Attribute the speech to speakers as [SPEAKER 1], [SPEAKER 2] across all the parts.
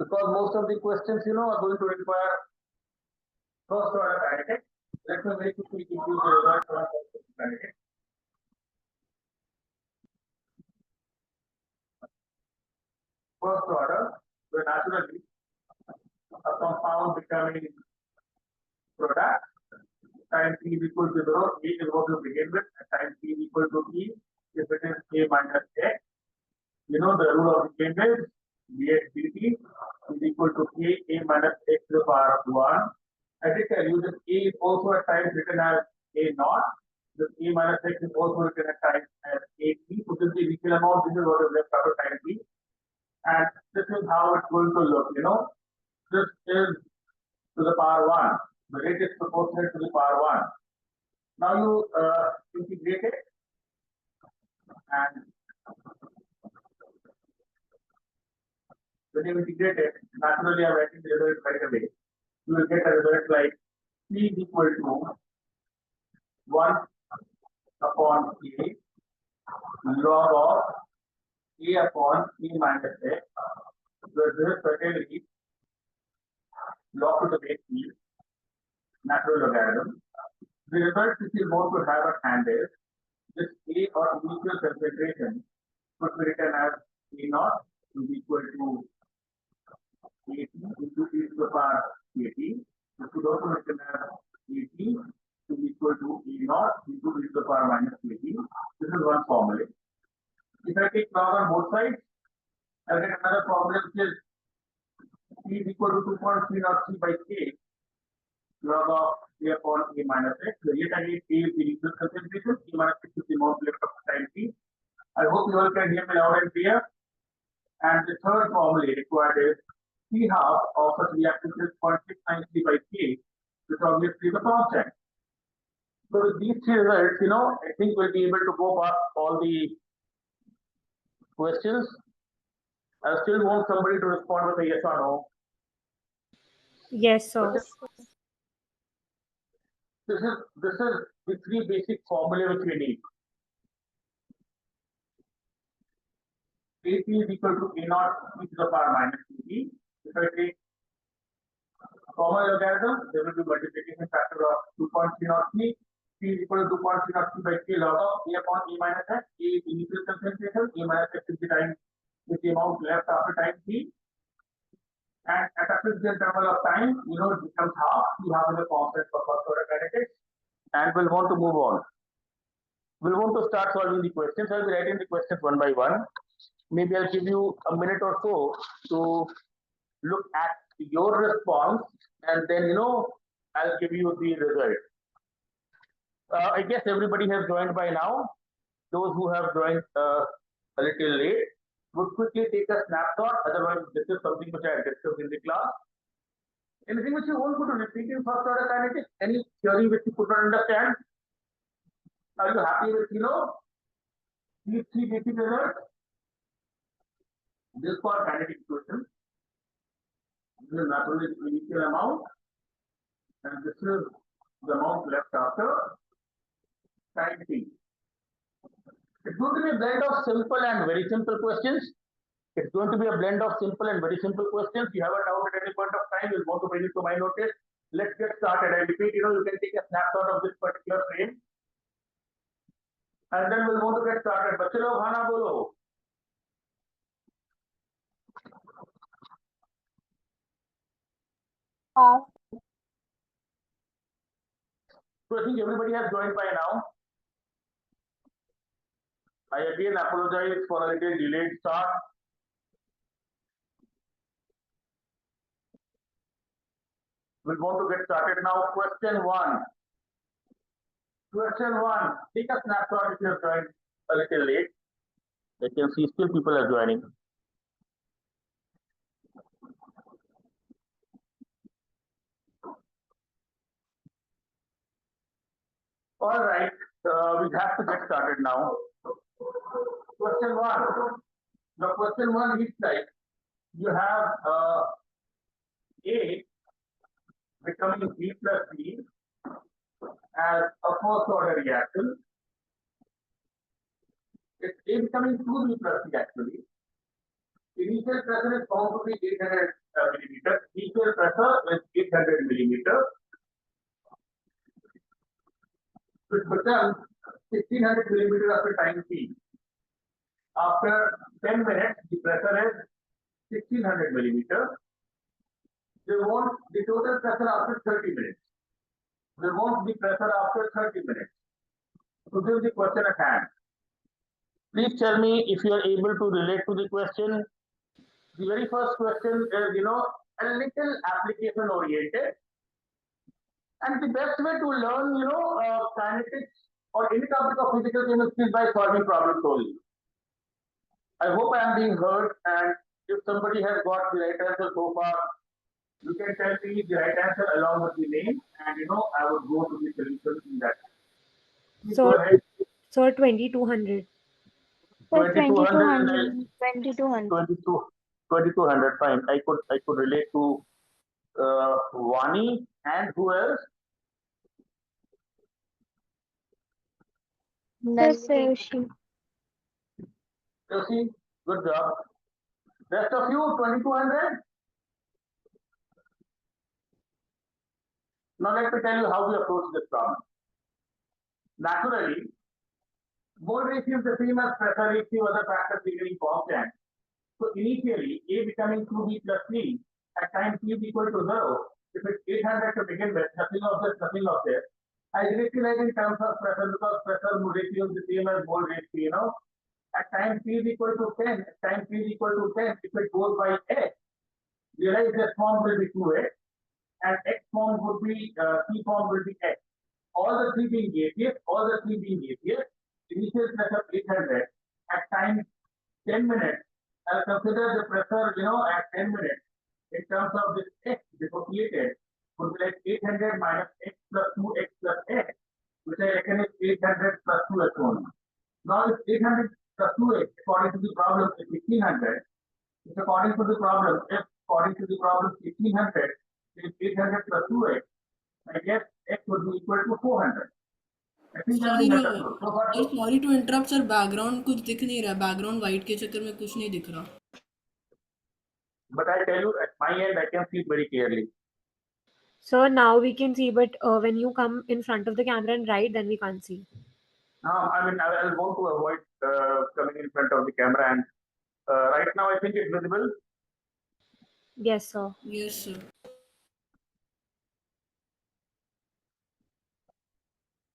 [SPEAKER 1] because most of the questions, are going to require first order kinetics. Let me very quickly give you the result for first order kinetics. First order, so naturally, a compound becoming product, time t is equal to 0, A is what to begin with, and time t is equal to E, if it is A minus X. The rule of the game is dx dt is equal to A minus X to the power of 1. I did tell you that A is also at times written as A naught. This A minus X is also written at times as A t. So this is the initial amount, this is what is left after time t. And this is how it's going to look, This is to the power 1. The rate is proportional to the power 1. Now you integrate it, and when you integrate it, naturally I'm writing the result right away. You will get a result like P is equal to 1 upon A log of A upon A minus X, where this is certainly log to the base field, natural logarithm. The result which you want to have at hand is this A or initial concentration could be written as A naught is equal to AT into e to the power AT. This could also be written as AT is equal to A naught into e to the power minus AT. This is one formula. If I take log on both sides, I get another formula which is P is equal to 2.303 by K log of A upon A minus X. So yet again, A is the initial concentration, A minus X is the amount left of time t. I hope you all can hear me loud and clear. And the third formula required is P half of such reactance is 0.693 by K, which obviously is a constant. So with these three results, I think we'll be able to go past all the questions. I still want somebody to respond with a yes or no.
[SPEAKER 2] Yes, sir.
[SPEAKER 1] This is the three basic formula which we need. AT is equal to A naught e to the power minus AT. If I take common logarithm, there will be multiplication factor of 2.303. P is equal to 2.303 by K log of A upon A minus X. A is initial concentration, A minus X is the time with the amount left after time t. And at a fixed interval of time, it becomes half. You have the constant for first order kinetics. And we'll want to move on. We'll want to start solving the questions. I'll be writing the questions one by one. Maybe I'll give you a minute or so to look at your response, and then I'll give you the result. I guess everybody has joined by now. Those who have joined a little late would quickly take a snapshot. Otherwise, this is something which I discussed in the class. Anything which you want to repeat in first order kinetics? Any theory which you could not understand? Are you happy with these three basic results? This for kinetic equation. This is naturally the initial amount, and this is the amount left after time t. It's going to be a blend of simple and very simple questions. It's going to be a blend of simple and very simple questions. You have a doubt at any point of time, you'll want to bring it to my notice. Let's get started. I repeat, you can take a snapshot of this particular frame. And then we'll want to get started. बच्चे लोग खाना बोलो. So I think everybody has joined by now. I again apologize for a little delayed start. We'll want to get started now. Question 1. Question 1. Take a snapshot if you have joined a little late. I can see still people are joining. All right, we have to get started now. Question 1. The question 1 is like you have A becoming B plus B as a first order reaction. It's A becoming 2B plus C actually. Initial pressure is found to be 800 millimeter. Initial pressure is 800 millimeter. It becomes 1600 millimeter after time t. After 10 minutes, the pressure is 1600 millimeter. They want the total pressure after 30 minutes. They want the pressure after 30 minutes. So this is the question at hand. Please tell me if you are able to relate to the question. The very first question is, a little application oriented. And the best way to learn, kinetics or any topic of physical chemistry is by solving problems only. I hope I am being heard, and if somebody has got the right answer so far, you can tell me the right answer along with the name, and I would go to the solution in that. Please go
[SPEAKER 2] So,
[SPEAKER 1] ahead.
[SPEAKER 2] 2200.
[SPEAKER 3] Sir,
[SPEAKER 1] 2200.
[SPEAKER 3] 2200.
[SPEAKER 1] 2200. Fine. I could relate to Vani, and who else?
[SPEAKER 3] Yes, Sayushi.
[SPEAKER 1] Josie, good job. Rest of you, 2200. Now let me tell you how we approach this problem. Naturally, mole ratio is the same as pressure ratio, other factors remaining constant. So initially, A becoming 2B plus 3 at time t is equal to 0. If it's 800 to begin with, nothing of this, nothing of this. I directly write in terms of pressure because pressure ratio is the same as mole ratio, At time t is equal to 10, at time t is equal to 10, if it goes by x, realize this form will be 2x, and x form would be, t form will be x. All the three being gaseous, initial pressure 800, at time 10 minutes, I'll consider the pressure, at 10 minutes, in terms of this x dissociated, would be like 800 minus x plus 2x plus x, which I reckon is 800 plus 2x only. Now, if 800 plus 2x, according to the problem, is 1600, if according to the problem, 1600 is 800 plus 2x, I guess x would be equal to 400. I think I'm being understood. So far,
[SPEAKER 4] sir sorry to interrupt sir background कुछ दिख नहीं रहा background white के चक्कर में कुछ नहीं दिख रहा
[SPEAKER 1] but I tell you, at my end, I can see it very clearly.
[SPEAKER 2] So now we can see, but when you come in front of the camera and write, then we can't see.
[SPEAKER 1] I mean, I'll want to avoid coming in front of the camera, and right now I think it's visible.
[SPEAKER 2] Yes, sir.
[SPEAKER 4] Yes sir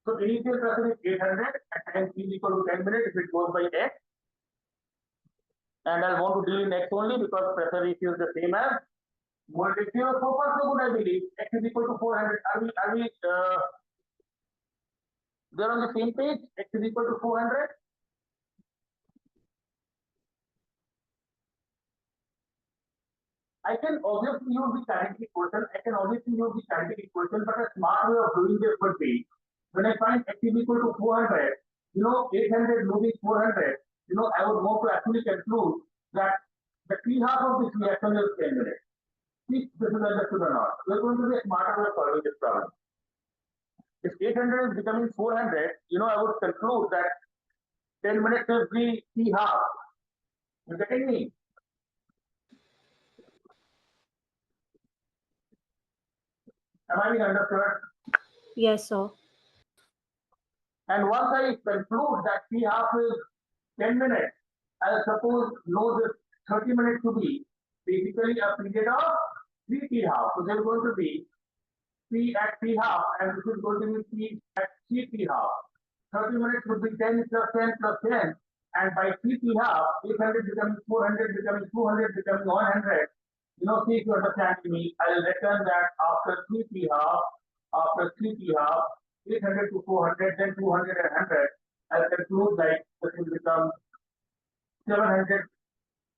[SPEAKER 1] So initial pressure is 800 at time t is equal to 10 minutes if it goes by x. And I want to deal in x only because pressure ratio is the same as mole ratio. So far so good, I believe. X is equal to 400. Are we they're on the same page? X is equal to 400. I can obviously use the kinetic equation. But a smart way of doing this would be when I find x is equal to 400, 800 moving 400, I would want to actually conclude that the t half of this reaction is 10 minutes. See, this is understood or not. We're going to be a smarter way of solving this problem. If 800 is becoming 400, I would conclude that 10 minutes is the t half. You getting me? Am I being understood?
[SPEAKER 2] Yes, sir.
[SPEAKER 1] And once I conclude that t half is 10 minutes, I'll suppose know this 30 minutes to be basically a period of 3 t half. So there's going to be t at t half, and this is going to be t at 3 t half. 30 minutes would be 10 plus 10 plus 10, and by 3 t half, 800 becoming 400, becoming 200, becoming 100. See if you understand me. I'll reckon that after 3 t half, 800 to 400, then 200 and 100. I'll conclude like this will become 700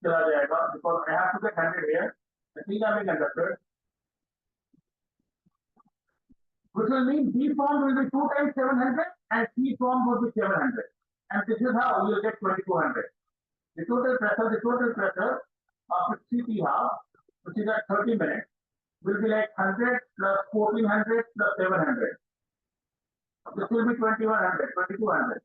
[SPEAKER 1] because I have to get 100 here. I think I'm being understood. Which will mean B form will be 2 times 700 and C form will be 700. And this is how you will get 2200. The total pressure after 3 t half, which is at 30 minutes, will be like 100 plus 1400 plus 700. This will be 2200.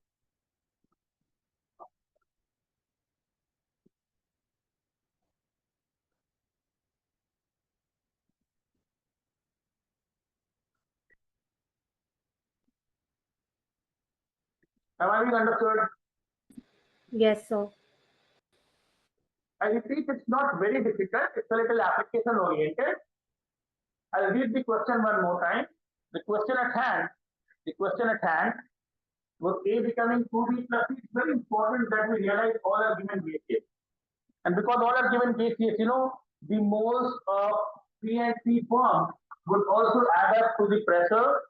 [SPEAKER 1] Am I being understood?
[SPEAKER 2] Yes, sir.
[SPEAKER 1] I repeat, it's not very difficult. It's a little application oriented. I'll read the question one more time. The question at hand was A becoming 2B plus C. It's very important that we realize all are given base case. And because all are given base case, the moles of P and C formed would also add up to the pressure.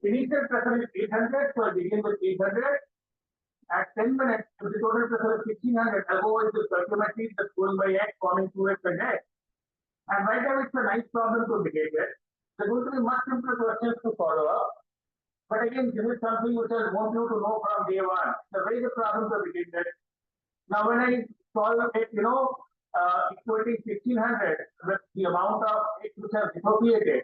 [SPEAKER 1] Initial pressure is 800, so I begin with 800. At 10 minutes, if the total pressure is 1600, I'll go with the stoichiometry that's going by X, forming 2X and X. And right now, it's a nice problem to begin with. There are going to be much simpler questions to follow up. But again, this is something which I want you to know from day one. The very good problem to begin with. Now, when I solve it, equating 1600 with the amount of X which has dissociated,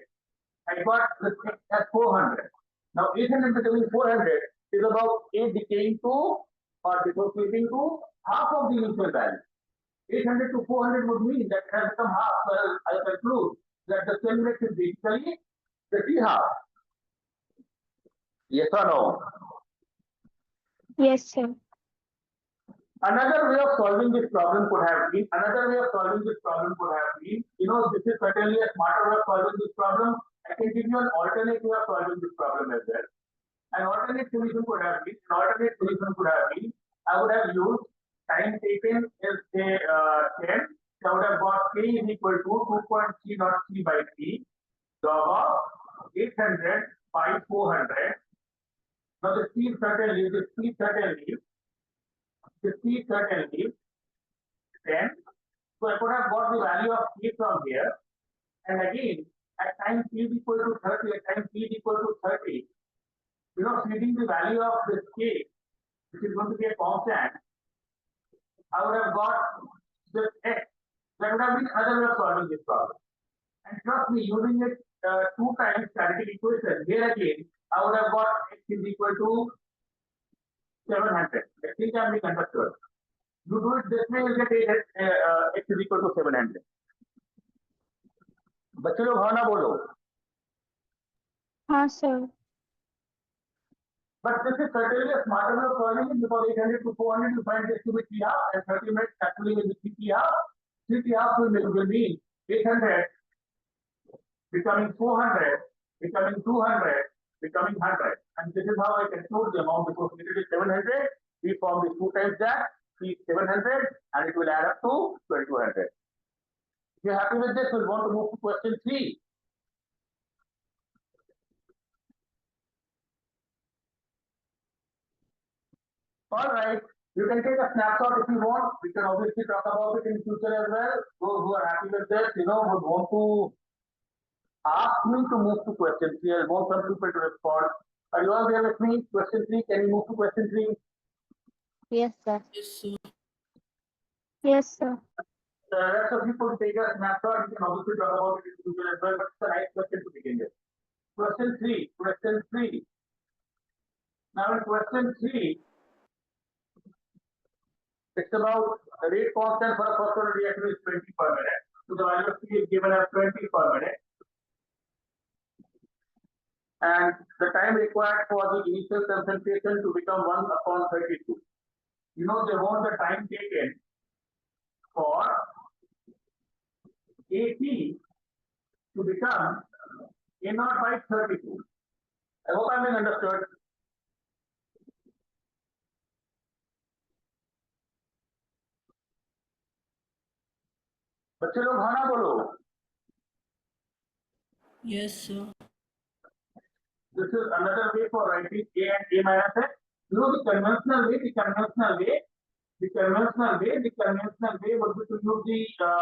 [SPEAKER 1] I got this X as 400. Now, 800 becoming 400 is about A decaying to or dissociating to half of the initial value. 800 to 400 would mean that it has become half. So I'll conclude that the cell rate is basically the T half. Yes or no?
[SPEAKER 3] Yes, sir.
[SPEAKER 1] Another way of solving this problem could have been, this is certainly a smarter way of solving this problem. I can give you an alternate way of solving this problem as well. An alternate solution could have been, I would have used time taken is say 10. So I would have got K is equal to 2.3 not C by T log of 800 by 400. Now the speed certainly 10. So I could have got the value of K from here. And again, at time T is equal to 30, feeding the value of this K, which is going to be a constant, I would have got this X. That would have been another way of solving this problem. And trust me, using it 2 times static equation, here again, I would have got X is equal to 700. I think I'm being understood. You do it this way, you'll get X is equal to 700. बच्चे लोग हाँ ना बोलो.
[SPEAKER 3] हाँ, sir.
[SPEAKER 1] But this is certainly a smarter way of solving it because 800 to 400 you find this to be T half and 30 minutes actually will be T half. T half will mean 800 becoming 400, becoming 200, becoming 100. And this is how I conclude the amount dissociated is 700. We form the 2 times that, T 700 and it will add up to 2200. If you're happy with this, we'll want to move to question 3. All right, you can take a snapshot if you want. We can obviously talk about it in future as well. Those who are happy with this, would want to ask me to move to question 3. I want some people to respond. Are you all there with me? Question 3, can you move to question 3?
[SPEAKER 3] Yes, sir.
[SPEAKER 4] Yes, sir.
[SPEAKER 3] Yes, sir.
[SPEAKER 1] The rest of you could take a snapshot. You can obviously talk about it in future as well, but it's a nice question to begin with. Question 3. Now in question 3, it's about rate constant for a first order reactor is 20 per minute. So the value of C is given as 20 per minute. And the time required for the initial concentration to become 1/32. They want the time taken for AT to become A0 by 32. I hope I'm being understood. बच्चे लोग हाँ ना बोलो.
[SPEAKER 4] Yes, sir.
[SPEAKER 1] This is another way for writing A and A minus X. The conventional way would be to use the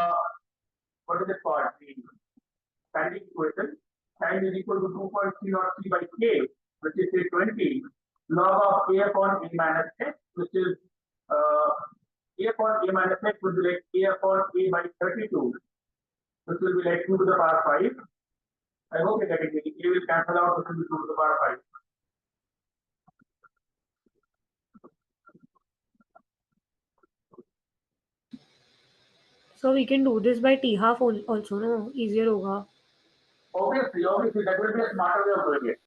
[SPEAKER 1] what is it called? The standing equation. Time is equal to 2.3 or 3 by K, which is say 20 log of A upon A minus X, which is A upon A minus X would be like A upon A by 32, which will be like 2 to the power 5. I hope you're getting it. A will cancel out, this will be 2 to the power 5.
[SPEAKER 2] So we can do this by T half also, no? Easier hoga.
[SPEAKER 1] Obviously, that will be a smarter way of doing it.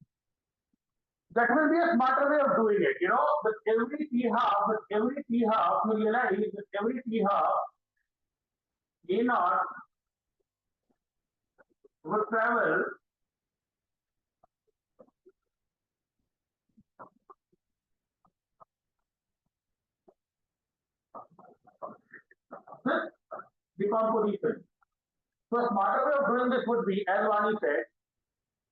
[SPEAKER 1] That will be a smarter way of doing it. You know, with every t half, you realize with every t half, A naught would travel with decomposition. So a smarter way of doing this would be, as Vani said,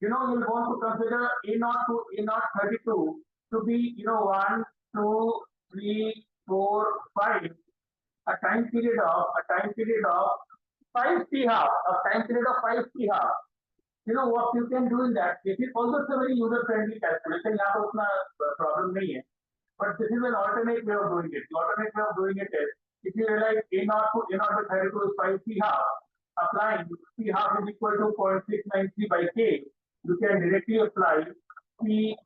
[SPEAKER 1] you know, you'll want to consider A naught to A naught 32 to be, you know, 1, 2, 3, 4, 5, a time period of 5 t half, a time period of 5 t half. You know what you can do in that case. It also it's a very user friendly calculation. यहाँ पर उतना problem नहीं है. But this is an alternate way of doing it. The alternate way of doing it is if you realize A naught to A naught by 32 is 5 t half, applying t half is equal to 0.693 by k, you can directly apply t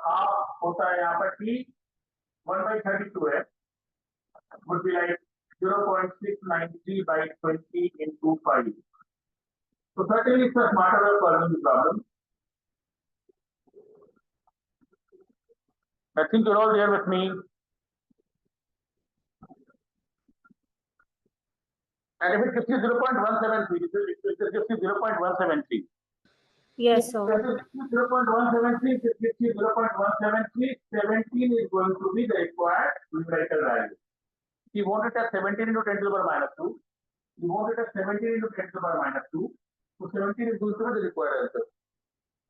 [SPEAKER 1] half होता है यहाँ पर t 1 by 32 है, would be like 0.693 by 20 into 5. So certainly it's a smarter way of solving the problem. I think you're all there with me. And if it gives you 0.173, it gives you 0.173.
[SPEAKER 2] Yes, sir.
[SPEAKER 1] If it gives you 0.173, it gives you 0.173, 17 is going to be the required numerical value. You want it as 17 into 10 to the power minus 2. You want it as 17 into 10 to the power minus 2. So 17 is going to be the required answer.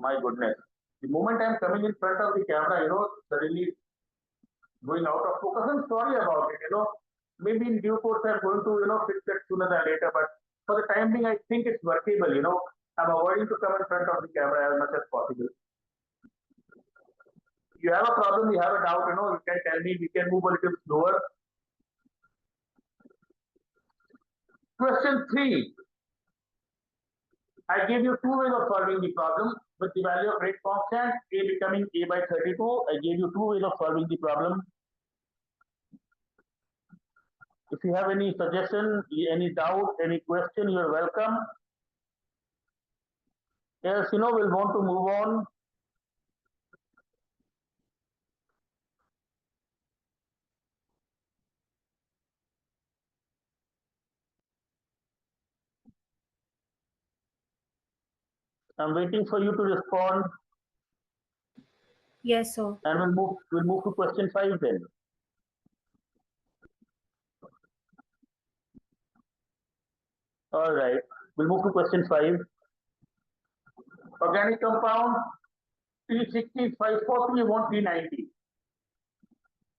[SPEAKER 1] My goodness. The moment I'm coming in front of the camera, you know, suddenly going out of focus. I'm sorry about it, you know. Maybe in due course I'm going to, you know, fix it sooner than later. But for the time being, I think it's workable, you know. I'm avoiding to come in front of the camera as much as possible. If you have a problem, you have a doubt, you know, you can tell me, we can move a little slower. Question 3. I gave you two ways of solving the problem with the value of rate constant, A becoming A by 32. I gave you two ways of solving the problem. If you have any suggestion, any doubt, any question, you are welcome. Yes, you know, we'll want to move on. I'm waiting for you to respond.
[SPEAKER 2] Yes, sir.
[SPEAKER 1] And we'll move to question 5 then. All right, we'll move to question 5. Organic compound 360, 540, you want 390.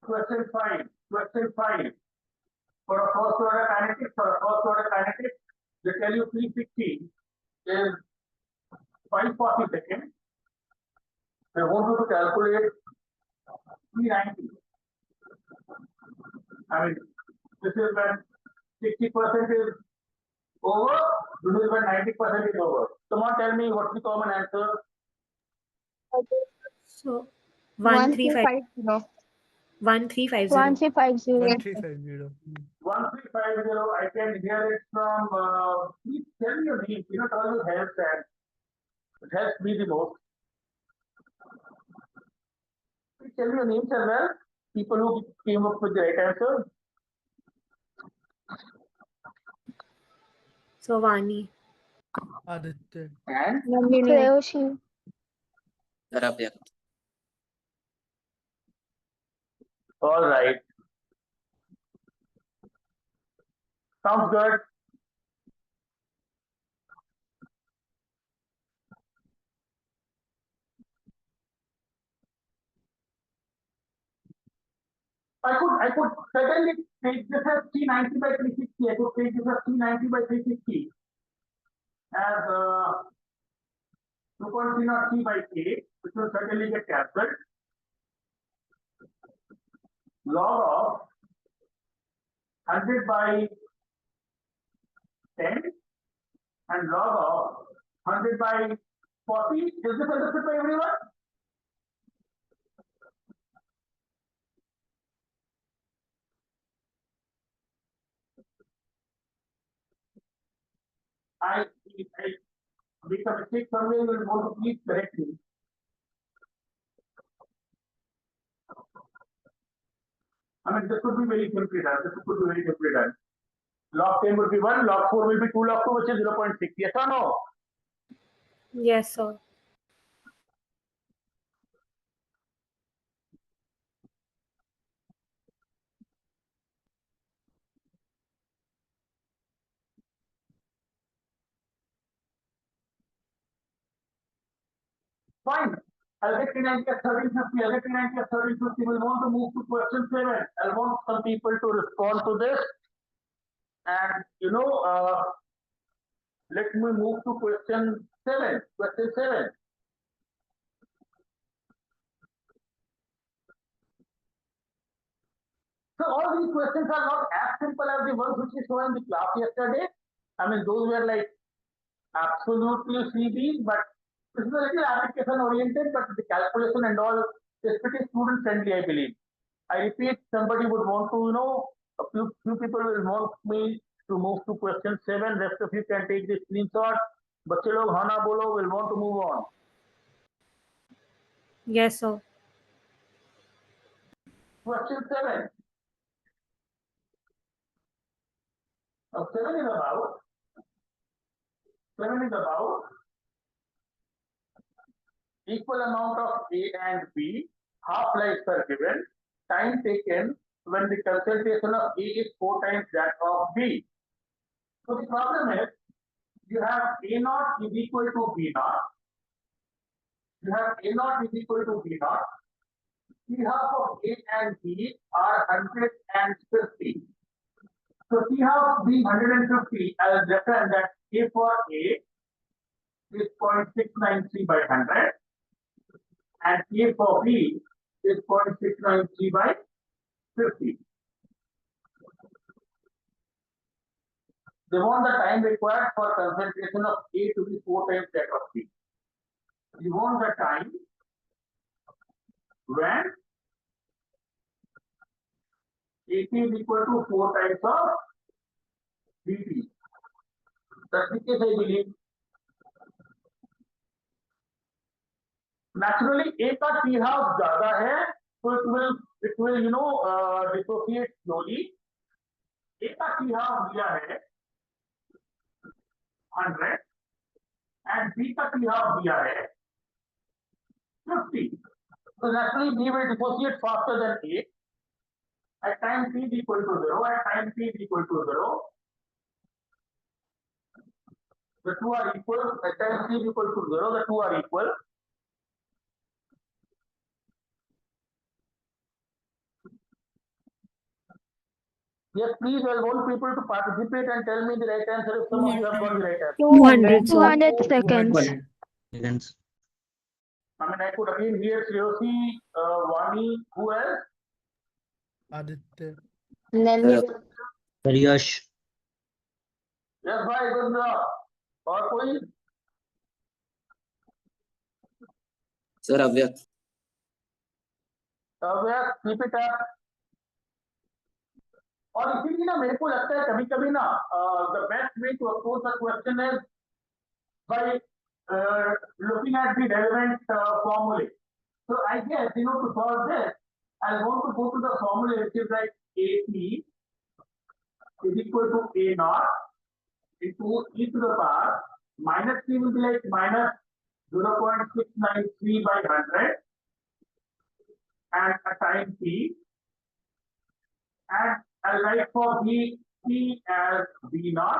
[SPEAKER 1] Question 5. For a first order kinetic, they tell you 360 is 540 seconds. They want you to calculate 390. I mean, this is when 60% is over, this is when 90% is over. Come on, tell me what's the common answer?
[SPEAKER 2] So 1350.
[SPEAKER 3] 1350.
[SPEAKER 2] 1350.
[SPEAKER 3] 1350.
[SPEAKER 5] 1350.
[SPEAKER 1] 1350. I can hear it from. Please tell me your name. You know, it always helps, and it helps me the most. Please tell me your names as well. People who came up with the right answer.
[SPEAKER 2] So Vani.
[SPEAKER 5] Aditya.
[SPEAKER 1] And
[SPEAKER 3] Preoshi.
[SPEAKER 6] Rabia.
[SPEAKER 1] all right. Sounds good. I could certainly take this as 390 by 360. I could take this as 390 by 360 as 2.303 by k, which will certainly get captured. Log of 100 by 10 and log of 100 by 40. Is this understood by everyone? I make a mistake somewhere, you will want to please correct me. I mean, this could be very simply done. This could be very simply done. Log 10 would be 1, log 4 will be 2 log 2, which is 0.6. Yes or no?
[SPEAKER 2] Yes, sir.
[SPEAKER 1] Fine. I'll get T90 as 1350. I'll get T90 as 1350. We'll want to move to question 7. I want some people to respond to this. And, let me move to question 7. Question 7. So all these questions are not as simple as the ones which we saw in the class yesterday. I mean, those were like absolutely CB, but this is a little application oriented, but the calculation and all is pretty student friendly, I believe. I repeat, somebody would want to, a few people will want me to move to question 7. Rest of you can take the screenshot. बच्चे लोग हाँ ना बोलो, will want to move on.
[SPEAKER 2] Yes, sir.
[SPEAKER 1] Question 7. Now 7 is about equal amount of A and B, half-lives are given, time taken when the concentration of A is 4 times that of B. So the problem is, you have A naught is equal to B naught. You have A naught is equal to B naught. T half of A and B are 150. So T half being 150, I will reckon that A for A is 0.693 by 100 and A for B is 0.693 by 50. They want the time required for concentration of A to be 4 times that of B. You want the time when AT is equal to 4 times of BT. That's the case, I believe. Naturally, A का T half ज़्यादा है, so it will dissociate slowly. A का T half दिया है 100 and B का T half दिया है 50. So naturally, B will dissociate faster than A. At time t is equal to 0, at time t is equal to 0, the two are equal. At time t is equal to 0, the two are equal. Yes, please, I want people to participate and tell me the right answer if some of you have got the right answer.
[SPEAKER 2] 200, sir.
[SPEAKER 3] 200 seconds.
[SPEAKER 6] Seconds.
[SPEAKER 1] I mean, I could again hear Shreyosi, Vani, who else?
[SPEAKER 3] Aditya.
[SPEAKER 6] Yash.
[SPEAKER 1] Yes, bhai, good job. और कोई?
[SPEAKER 6] Sir, Avyakt.
[SPEAKER 1] Yes, keep it up. और इसीलिए ना मेरे को लगता है कभी कभी ना the best way to approach the question is by looking at the relevant formulae. So I guess to solve this, I want to go to the formula which is like AP is equal to A naught into e to the power minus 3 will be like minus 0.693 by 100 and a time t, and I write for B T as B naught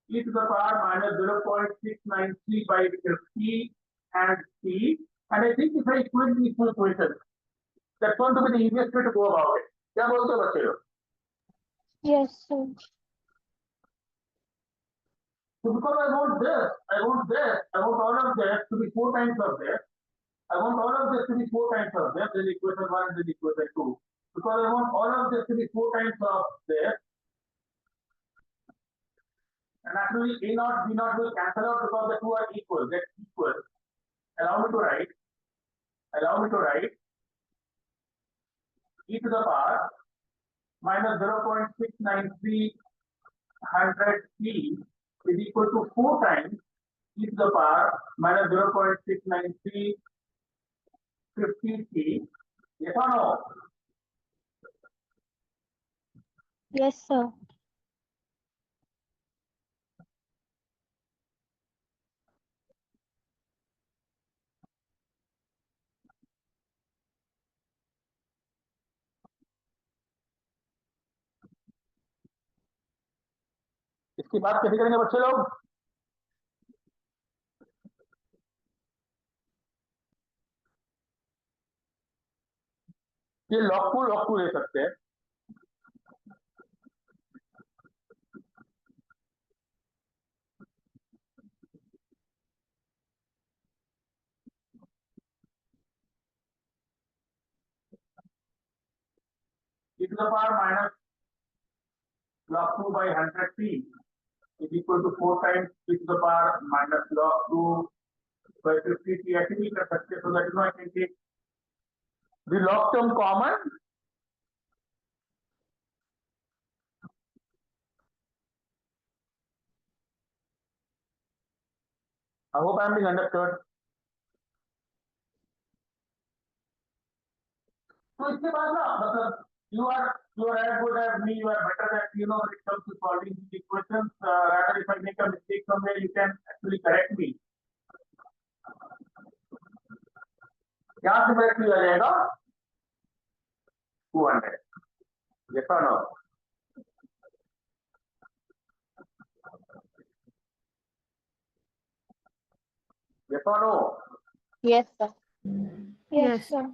[SPEAKER 1] e to the power minus 0.693 by 50 and t, and I think if I equate these two equations, that's going to be the easiest way to go about it. क्या बोलते हो बच्चे लोग?
[SPEAKER 3] Yes, sir.
[SPEAKER 1] So because I want this, I want all of this to be 4 times of this. I want all of this to be 4 times of this, then equation 1 and then equation 2. Because I want all of this to be 4 times of this. And actually A naught, B naught will cancel out because the two are equal, get equal. Allow me to write e to the power minus 0.693 100 t is equal to 4 times e to the power minus 0.693 50 t. Yes or no?
[SPEAKER 3] Yes, sir.
[SPEAKER 1] इसकी बात कैसे करेंगे बच्चे लोग? ये log 2 ले सकते हैं। e to the power minus log 2 by 100t is equal to 4 times e to the power minus log 2 by 50t. ऐसे भी कर सकते हैं, so that is why I can take the log term common. I hope I am being understood. तो इसके बाद ना मतलब you are as good as me, you are better than when it comes to solving the equations. Rather, if I make a mistake somewhere, you can actually correct me. यहाँ से मेरा clear आ जाएगा 200. Yes or no? Yes or no?
[SPEAKER 3] Yes, sir. Yes,
[SPEAKER 2] Yes.
[SPEAKER 3] sir.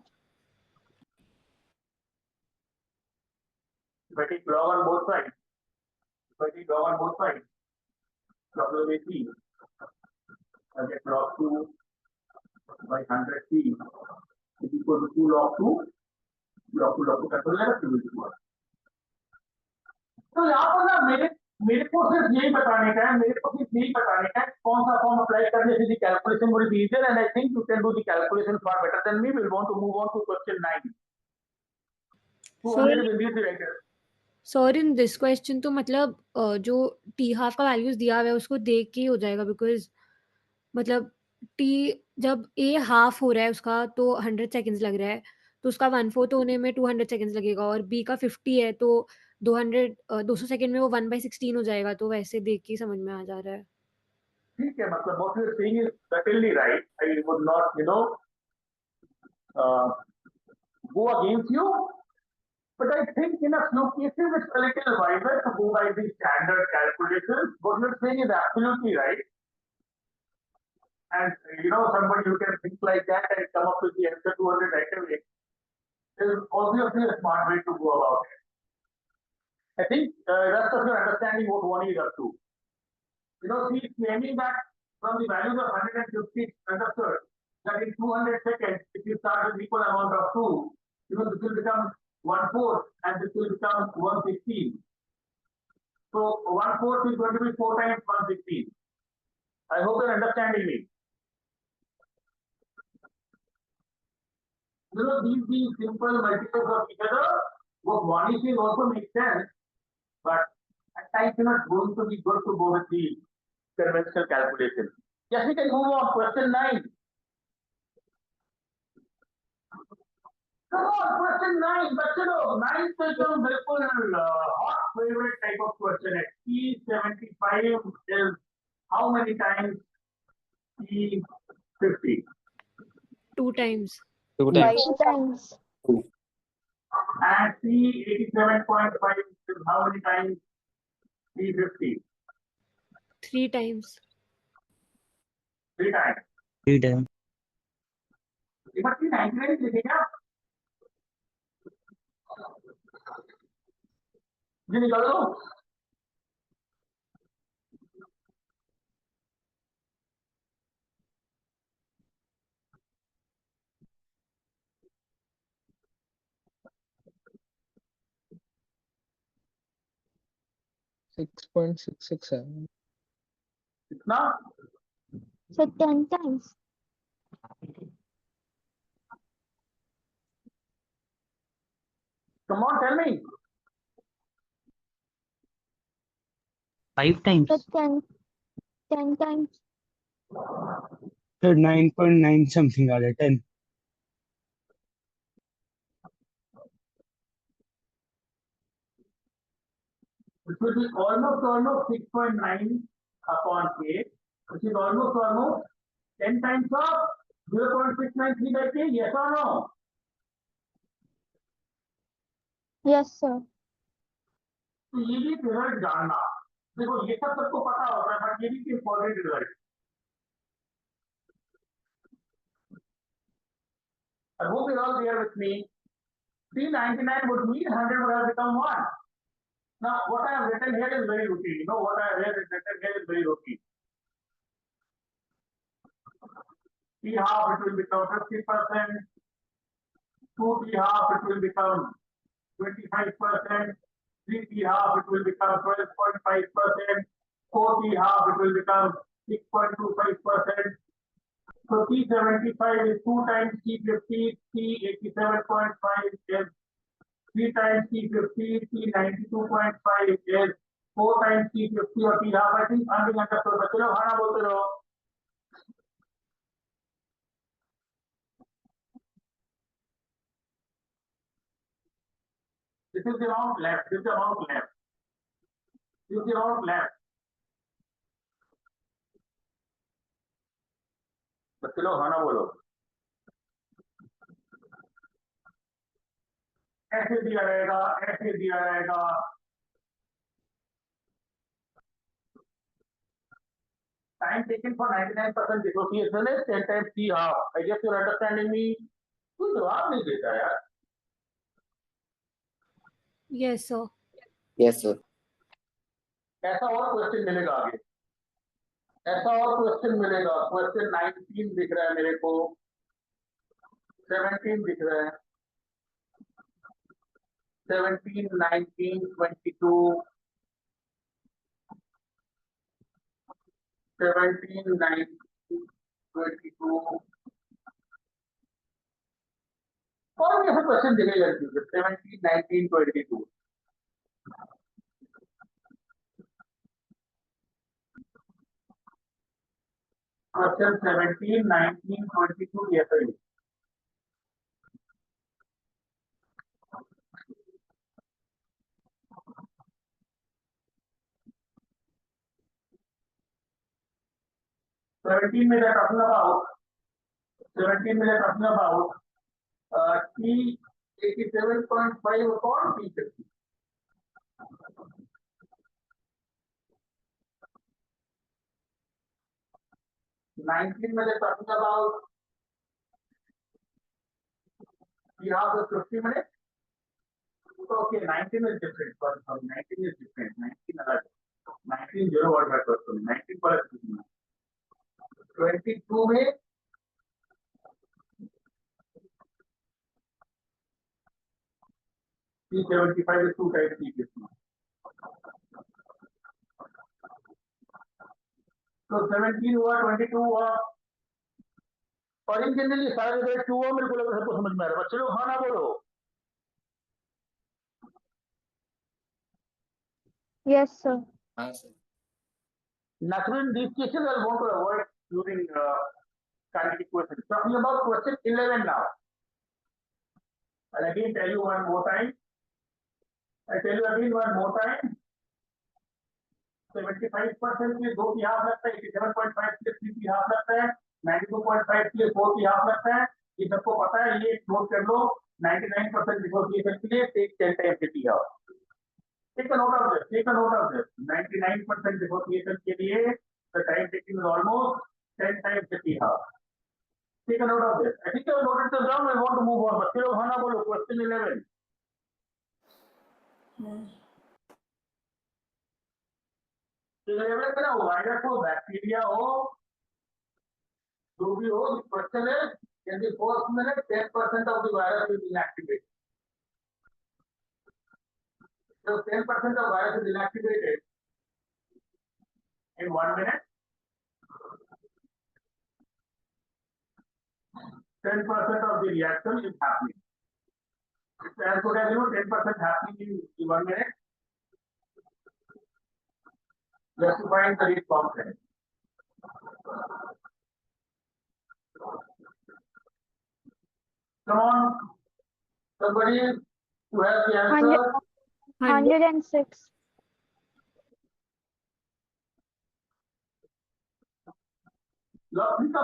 [SPEAKER 1] If I take log on both sides, log will be 3. I get log 2 by 100t is equal to 2 log 2 cancel हो जाएगा 2 is equal. तो यहाँ पर ना मेरे को सिर्फ यही बताने का है कौन सा फॉर्म अप्लाई करने से the calculation would be easier, and I think you can do the calculation far better than me. We'll want to move on to question 9. 200 is indeed the right answer.
[SPEAKER 2] Sir in this question तो मतलब जो T half का values दिया हुआ है उसको देख के ही हो जाएगा, बिकॉज मतलब टी जब ए हाफ हो रहा है उसका तो 100 सेकंड्स लग रहा है, तो उसका 1/4 होने में 200 सेकंड्स लगेगा, और बी का 50 है तो 200 सेकंड में वो 1/16 हो जाएगा, तो वैसे देख के ही समझ में आ जा रहा है।
[SPEAKER 1] ठीक है, मतलब what you're saying is certainly right. I would not go against you, but I think in a few cases it's a little wiser to go by the standard calculations. What you're saying is absolutely right, and somebody who can think like that and come up with the answer 200 right away is obviously a smart way to go about it. I think rest of your understanding what one is up to. He's claiming that from the values of 150 understood that in 200 seconds, if you start with equal amount of 2, this will become 1/4 and this will become 1/16. So 1/4 is going to be 4 times 1/16. I hope you're understanding me. These simple multiples of each other, what one is also makes sense, but at times it's not going to be good to go with the conventional calculation. Yes, we can move on. Question 9. Come on, question 9. बच्चे लोग 9 तो एकदम बिल्कुल hot favorite type of question है. P75 is how many times P50?
[SPEAKER 2] 2 times.
[SPEAKER 6] 2 times.
[SPEAKER 3] 2 times.
[SPEAKER 1] And P87.5 is how many times P50?
[SPEAKER 2] 3 times.
[SPEAKER 1] 3 times.
[SPEAKER 6] 3 times.
[SPEAKER 1] ये बच्चे 99 लिखे क्या? जी निकाल दो. कितना?
[SPEAKER 3] So 10 times.
[SPEAKER 1] Come on, tell me.
[SPEAKER 6] 5 times.
[SPEAKER 3] So 10 times.
[SPEAKER 5] Sir, 9.9 something or 10.
[SPEAKER 1] It will be almost 6.9 upon K, which is almost 10 times of 0.693 by K, yes or no?
[SPEAKER 3] Yes, sir.
[SPEAKER 1] तो ये भी रिजल्ट जानना, देखो ये सब सबको पता होता है, बट ये भी important result. I hope you're all there with me. 399 would mean 100 would have become 1. Now, what I have written here is very routine. You know what I have written here is very routine. T half, it will become 50%. 2 T half, it will become 25%. 3 T half, it will become 12.5%. 4 T half, it will become 6.25%. So T75 is 2 times T50, T87.5 is 3 times T50, T92.5 is 4 times T50 or T half. I think I'm being understood. बच्चे लोग हाँ ना बोलते रहो. This is the amount left. This is the amount left. This is the amount left. बच्चे लोग हाँ ना बोलो. ऐसे दिया रहेगा, ऐसे दिया रहेगा. Time taken for 99% dissociation is 10 times T half. I guess you're understanding me. कोई जवाब नहीं देता यार.
[SPEAKER 2] Yes, sir.
[SPEAKER 7] Yes, sir.
[SPEAKER 1] ऐसा और क्वेश्चन मिलेगा आगे. ऐसा और क्वेश्चन मिलेगा. क्वेश्चन 19 दिख रहा है मेरे को. 17 दिख रहा है. 17, 19, 22. 17, 19, 22. और भी ऐसे क्वेश्चन दिखे जाते हैं. 17, 19, 22. Question 17, 19, 22, yes or no? Seventeen में they're talking about. 17 में they're talking about T 87.5 upon T 50. Nineteen में they're talking about T half is 50 minutes. So okay, 19 is different. Sorry, 19 is different. 19 अलग. 19 zero word है question. 19 पर 22 में T75 is 2 times T 50. So 17 हुआ, 22 हुआ. और इन generally सारे रिजल्ट 2 हुआ. मेरे को लगा सबको समझ में आ रहा है. बच्चे लोग हाँ ना बोलो.
[SPEAKER 3] Yes, sir.
[SPEAKER 7] Yes, sir.
[SPEAKER 1] Naturally, in these cases, I want to avoid using kinetic questions. Talking about question 11 now. I'll again tell you one more time. I tell you again one more time. 75% के 2 की half लगता है. 87.5 के 3 की half लगता है. 92.5 के 4 की हाफ लगता है. ये सबको पता है. ये नोट कर लो. 99% डिसोसिएशन के लिए take 10 times T half. Take a note of this. Take a note of this. 99% dissociation के लिए the time taken is almost 10 times T half. Take a note of this. I think you have noted this down. We want to move on. बच्चे लोग हाँ ना बोलो. Question 11. तो 11 में ना वायरस हो, बैक्टीरिया हो, जो भी हो, the question is in the first minute 10% of the virus is inactivated. So 10% of virus is inactivated in 1 minute. 10% of the reaction is happening. It's as good as 10% happening in 1 minute. Just to find the response rate. Come on, somebody who has the answer.
[SPEAKER 3] 106.
[SPEAKER 1] Log 3 का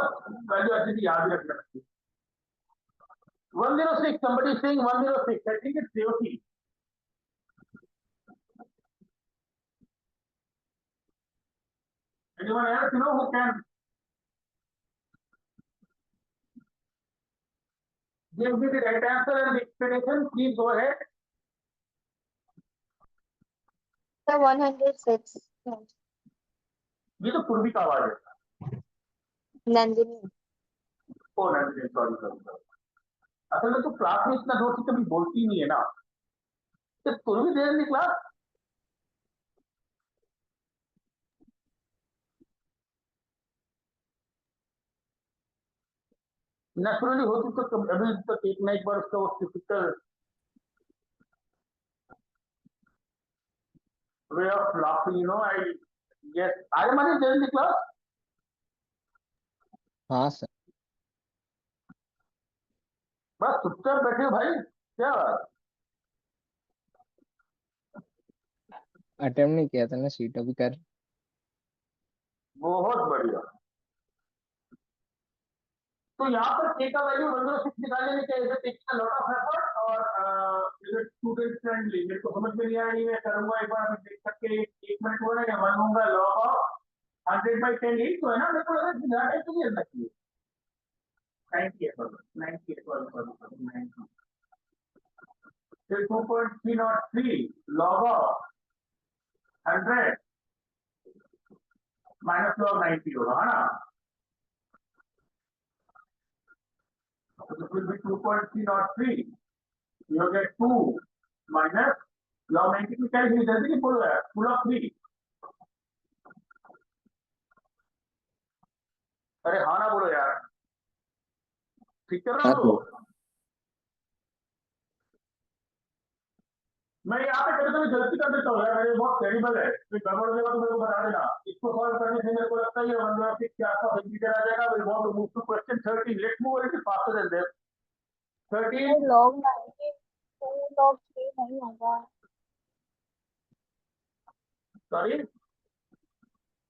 [SPEAKER 1] value अच्छे से याद भी रखना चाहिए। 106, somebody is saying 106, I think it's COC. Anyone else, who can give me the right answer and the explanation? Please go ahead.
[SPEAKER 3] Sir, 106.
[SPEAKER 1] ये तो पूर्वी का आवाज है।
[SPEAKER 3] Nandini.
[SPEAKER 1] ओ नहीं, सॉरी। असल में तो क्लास में इतना जोर से कभी बोलती ही नहीं है ना, तो पूर्वी देर नहीं क्लास। नेचुरली होती तो अभी तक एक ना एक बार उसका वो typical way of laughing, I yes I am there in the class.
[SPEAKER 7] हाँ सर।
[SPEAKER 1] बस चुपचाप बैठे हो भाई, क्या बात?
[SPEAKER 7] अटेम्प्ट नहीं किया था ना, सीट अभी कर।
[SPEAKER 1] बहुत बढ़िया। तो यहाँ पर के का वैल्यू 106 निकालने में क्या है, taking a lot of effort और स्टूडेंट फ्रेंडली। मेरे को समझ में नहीं आ रही, मैं करूंगा एक बार, मैं देख सकते एक मिनट हो रहा है, वन होगा लॉग ऑफ 100/10 8 तो है ना, मेरे को लगा कि ज्यादा तो नहीं लगती है। 90 फिर 2.303 log of 100 माइनस log 90 होगा, है ना? तो this will be 2.303, you get 2 minus log 90 की कैलकुलेशन जल्दी नहीं बोलो यार, 2 log 3। अरे हाँ ना बोलो यार, ठीक कर रहा हूँ। मैं यहाँ पे कभी कभी गलती कर देता हूँ यार, मेरे बहुत टेरिबल है, फिर गड़बड़ हो जाएगा तो मेरे को बता देना। इसको सॉल्व करने से मेरे को लगता है ये 106 के आसपास इंटीजर आ जाएगा। We want to move to question 13. Let's move a little faster than this. 13
[SPEAKER 3] log 90 2 log 3 नहीं होगा।
[SPEAKER 1] सॉरी,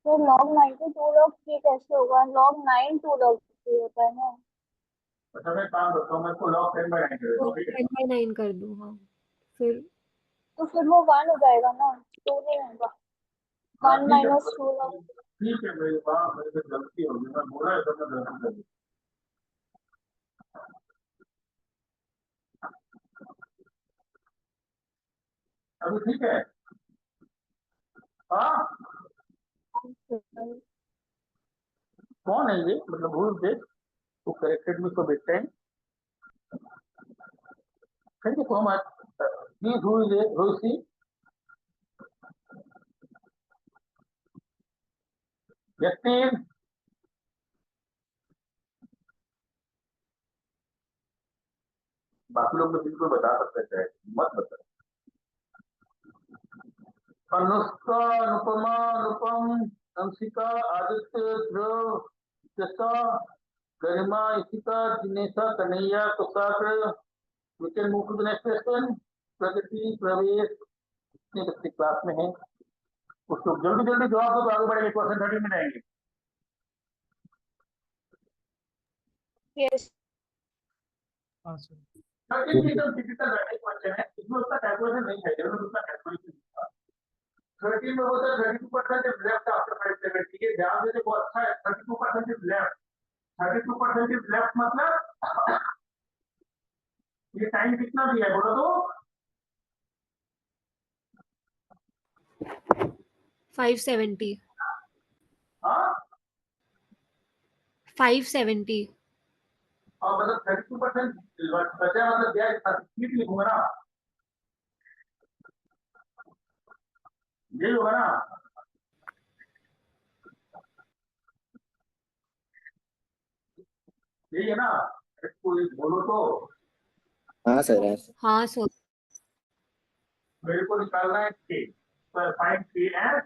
[SPEAKER 3] तो log 90 2 log 3 कैसे होगा? log 9 2 log 3 होता है ना।
[SPEAKER 1] अच्छा मैं काम करता हूँ, मैं इसको log 10/9 कर देता हूँ, ठीक है?
[SPEAKER 2] 10/9 कर दूँ, हाँ। फिर
[SPEAKER 3] तो फिर वो 1 हो जाएगा ना, 2 नहीं होगा। 1 minus 2 log।
[SPEAKER 1] ठीक है, मेरी बात मेरे से गलती होगी, मैं बोला है तो मैं गलती कर दी। अभी ठीक है? हाँ, कौन है ये, मतलब who is this who corrected me so big time? Thank you so much. Please, who is it? Who is he? Justin. बाकी लोग तो बिल्कुल बता सकते हैं, मत बता। अनुष्का, अनुपमा, अनुपम, अंशिका, आदित्य, ध्रुव, जसा, गरिमा, इशिका, जिनेशा, कन्हैया, कुशाग्र। We can move to the next question. प्रगति, प्रवेश, कितने बच्चे क्लास में हैं? कुछ लोग जल्दी जल्दी जवाब दो तो आगे बढ़ेंगे, क्वेश्चन 30 में जाएंगे।
[SPEAKER 3] Yes.
[SPEAKER 1] 13 एकदम टिपिकल वैलिड क्वेश्चन है, इसमें उसका कैलकुलेशन नहीं है, जरूर उसका कैलकुलेशन था। 13 में होता है 32% इज लेफ्ट आफ्टर 570। ये ध्यान देने को अच्छा है, 32% इज लेफ्ट। 32% इज लेफ्ट मतलब ये टाइम कितना दिया है बोलो तो?
[SPEAKER 2] 570।
[SPEAKER 1] हाँ,
[SPEAKER 2] 570।
[SPEAKER 1] और मतलब 32% बचा, मतलब क्या ठीक लिखूंगा ना, यही होगा ना? यही है ना? इसको बोलो तो।
[SPEAKER 7] हाँ सर।
[SPEAKER 2] हाँ सर।
[SPEAKER 1] मेरे को निकालना है k, तो find k as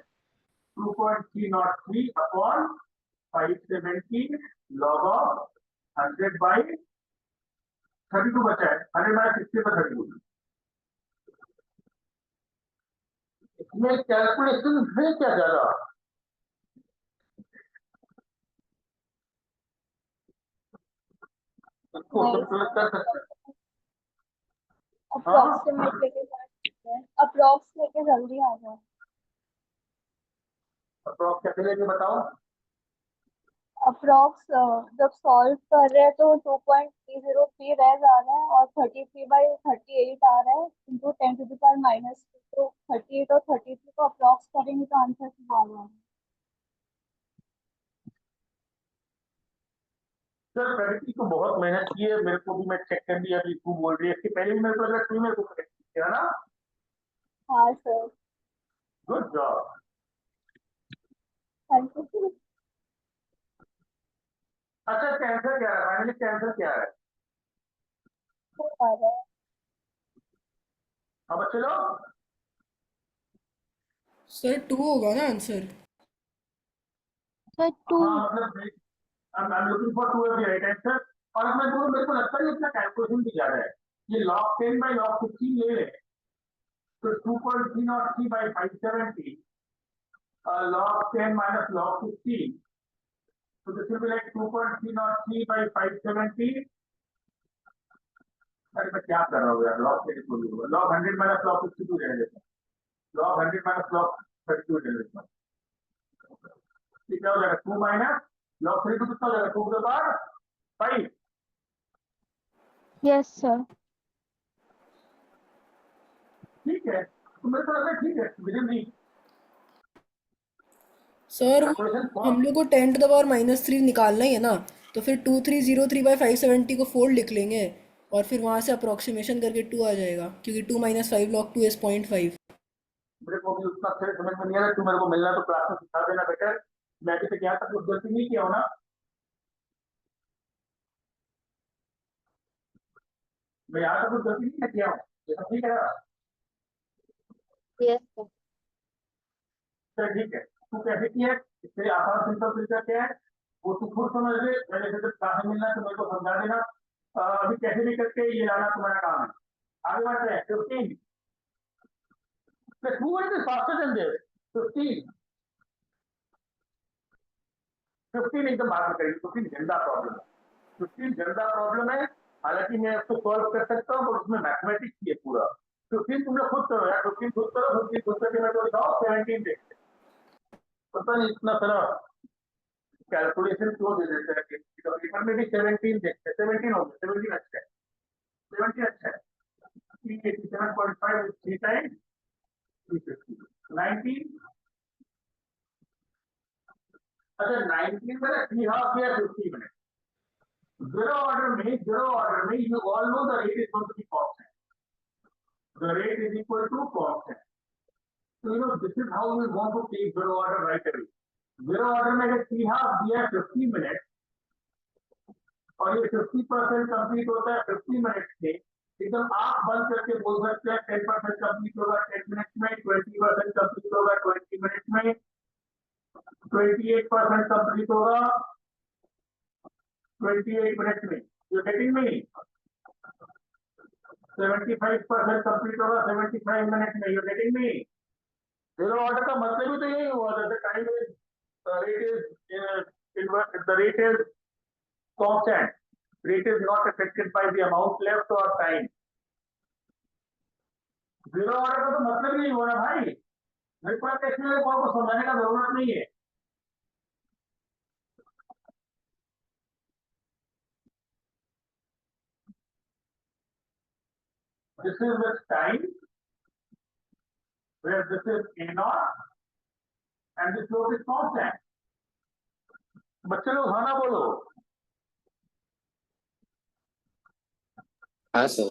[SPEAKER 1] 2.303 upon 570 log of 100/32 बचा है, 100/60 पर 32। इसमें कैलकुलेशन है क्या ज्यादा? इसको सिंपल कर सकते हैं।
[SPEAKER 3] अप्रोक्सीमेट लेके अप्रोक्स लेके जल्दी आ जाए।
[SPEAKER 1] अप्रोक्स कैसे लेके बताओ।
[SPEAKER 3] अप्रोक्स जब सॉल्व कर रहे हैं तो 2.303 रह जा रहा है और 33/38 आ रहा है इंटू 10⁻⁻3, तो 38 और 33 को अप्रोक्स करेंगे तो आंसर क्या आ रहा है।
[SPEAKER 1] सर प्रगति को बहुत मेहनत की है, मेरे को भी मैं चेक कर लिया अभी तू बोल रही है, इसके पहले भी मेरे को लगा तू मेरे को करेक्ट किया ना।
[SPEAKER 3] हाँ sir.
[SPEAKER 1] Good job.
[SPEAKER 3] Thank you.
[SPEAKER 1] अच्छा कैंसर क्या है, फाइनली कैंसर क्या है।
[SPEAKER 3] आ रहा है
[SPEAKER 1] हाँ बच्चे लोग।
[SPEAKER 4] सर 2 होगा ना आंसर।
[SPEAKER 3] सर 2।
[SPEAKER 1] हाँ मतलब I'm looking for two of the right answer। और अब मैं बोलूं मेरे को लगता है ये इसका कैलकुलेशन भी ज्यादा है, ये log 10 by log 15 ले ले तो 2.303 by 570 log 10 minus log 15, so this will be like 2.303 by 570। अरे मैं क्या कर रहा हूँ यार, log 10 को लूंगा, log 100 minus log 52 रहने देता हूँ, log 100 minus log 32 रहने देता हूँ। ठीक है, हो जाएगा 2 minus log 32 कितना हो जाएगा, 2 to the power 5।
[SPEAKER 3] Yes sir.
[SPEAKER 1] ठीक है, तो मेरे को लगता है ठीक है, मुझे नहीं
[SPEAKER 4] सर वो
[SPEAKER 1] कैलकुलेशन
[SPEAKER 4] हम लोग को 10⁻³ निकालना ही है ना, तो फिर 2303/570 को 4 लिख लेंगे और फिर वहां से अप्रोक्सीमेशन करके 2 आ जाएगा, क्योंकि 2 - 5 log 2 is 0.5।
[SPEAKER 1] मेरे को भी उतना अच्छे से समझ में नहीं आ रहा, तू मेरे को मिलना तो क्लास में सिखा देना बेटर। मैं अभी तक यहाँ तक कुछ गलती नहीं किया हूं ना, मैं यहाँ तक कुछ गलती नहीं किया हूँ, ये सब ठीक है ना।
[SPEAKER 3] Yes sir.
[SPEAKER 1] चल ठीक है, तू कैसे किया है, इससे आसान सिंपल तरीका क्या है वो तू खुद समझ ले, मैंने जब क्लास में मिलना तो मेरे को समझा देना। अभी कैसे भी करके ये लाना तुम्हारा काम है। आगे बढ़ते हैं 15 who is faster than this 15 15 एकदम बात में करेंगे, 15 गंदा प्रॉब्लम है, 15 गंदा प्रॉब्लम है। हालांकि मैं उसको सॉल्व कर सकता हूँ पर उसमें मैथमेटिक्स ही है पूरा। 15 तुम लोग खुद करो यार, 15 खुद करो, 15 खुद करके मैं तो दिखाओ 17 देखते हैं। पता नहीं इतना सारा कैलकुलेशन क्यों दे देते हैं, पेपर में भी 17 देखते हैं, 17 हो गया, 17 अच्छा है, 17 अच्छा है। 387.5 3 टाइम्स 350 19। अच्छा 19 में 3 हाफ या 50 मिनट zero order में you all know the rate is going to be constant, the rate is equal to constant, so you know this is how we want to take zero order right away। zero order में अगर 3 half दिया 50 minute और ये 50% complete होता है 50 minute से, एकदम आंख बंद करके बोल सकते हैं 10% कंप्लीट होगा 10 मिनट में, 20% कंप्लीट होगा 20 मिनट में, 28% कंप्लीट होगा 28 मिनट में। You getting me? 75% कंप्लीट होगा 75 मिनट में। You getting me? Zero order का मतलब ही तो यही हुआ, that the time is the rate is constant, rate is not affected by the amount left or time। Zero order का तो मतलब यही हुआ ना भाई, मेरे पास एक्चुअली को समझाने का जरूरत नहीं है। This is with time where this is a naught and this slope is constant। बच्चे लोग हाँ ना बोलो।
[SPEAKER 8] हाँ सर।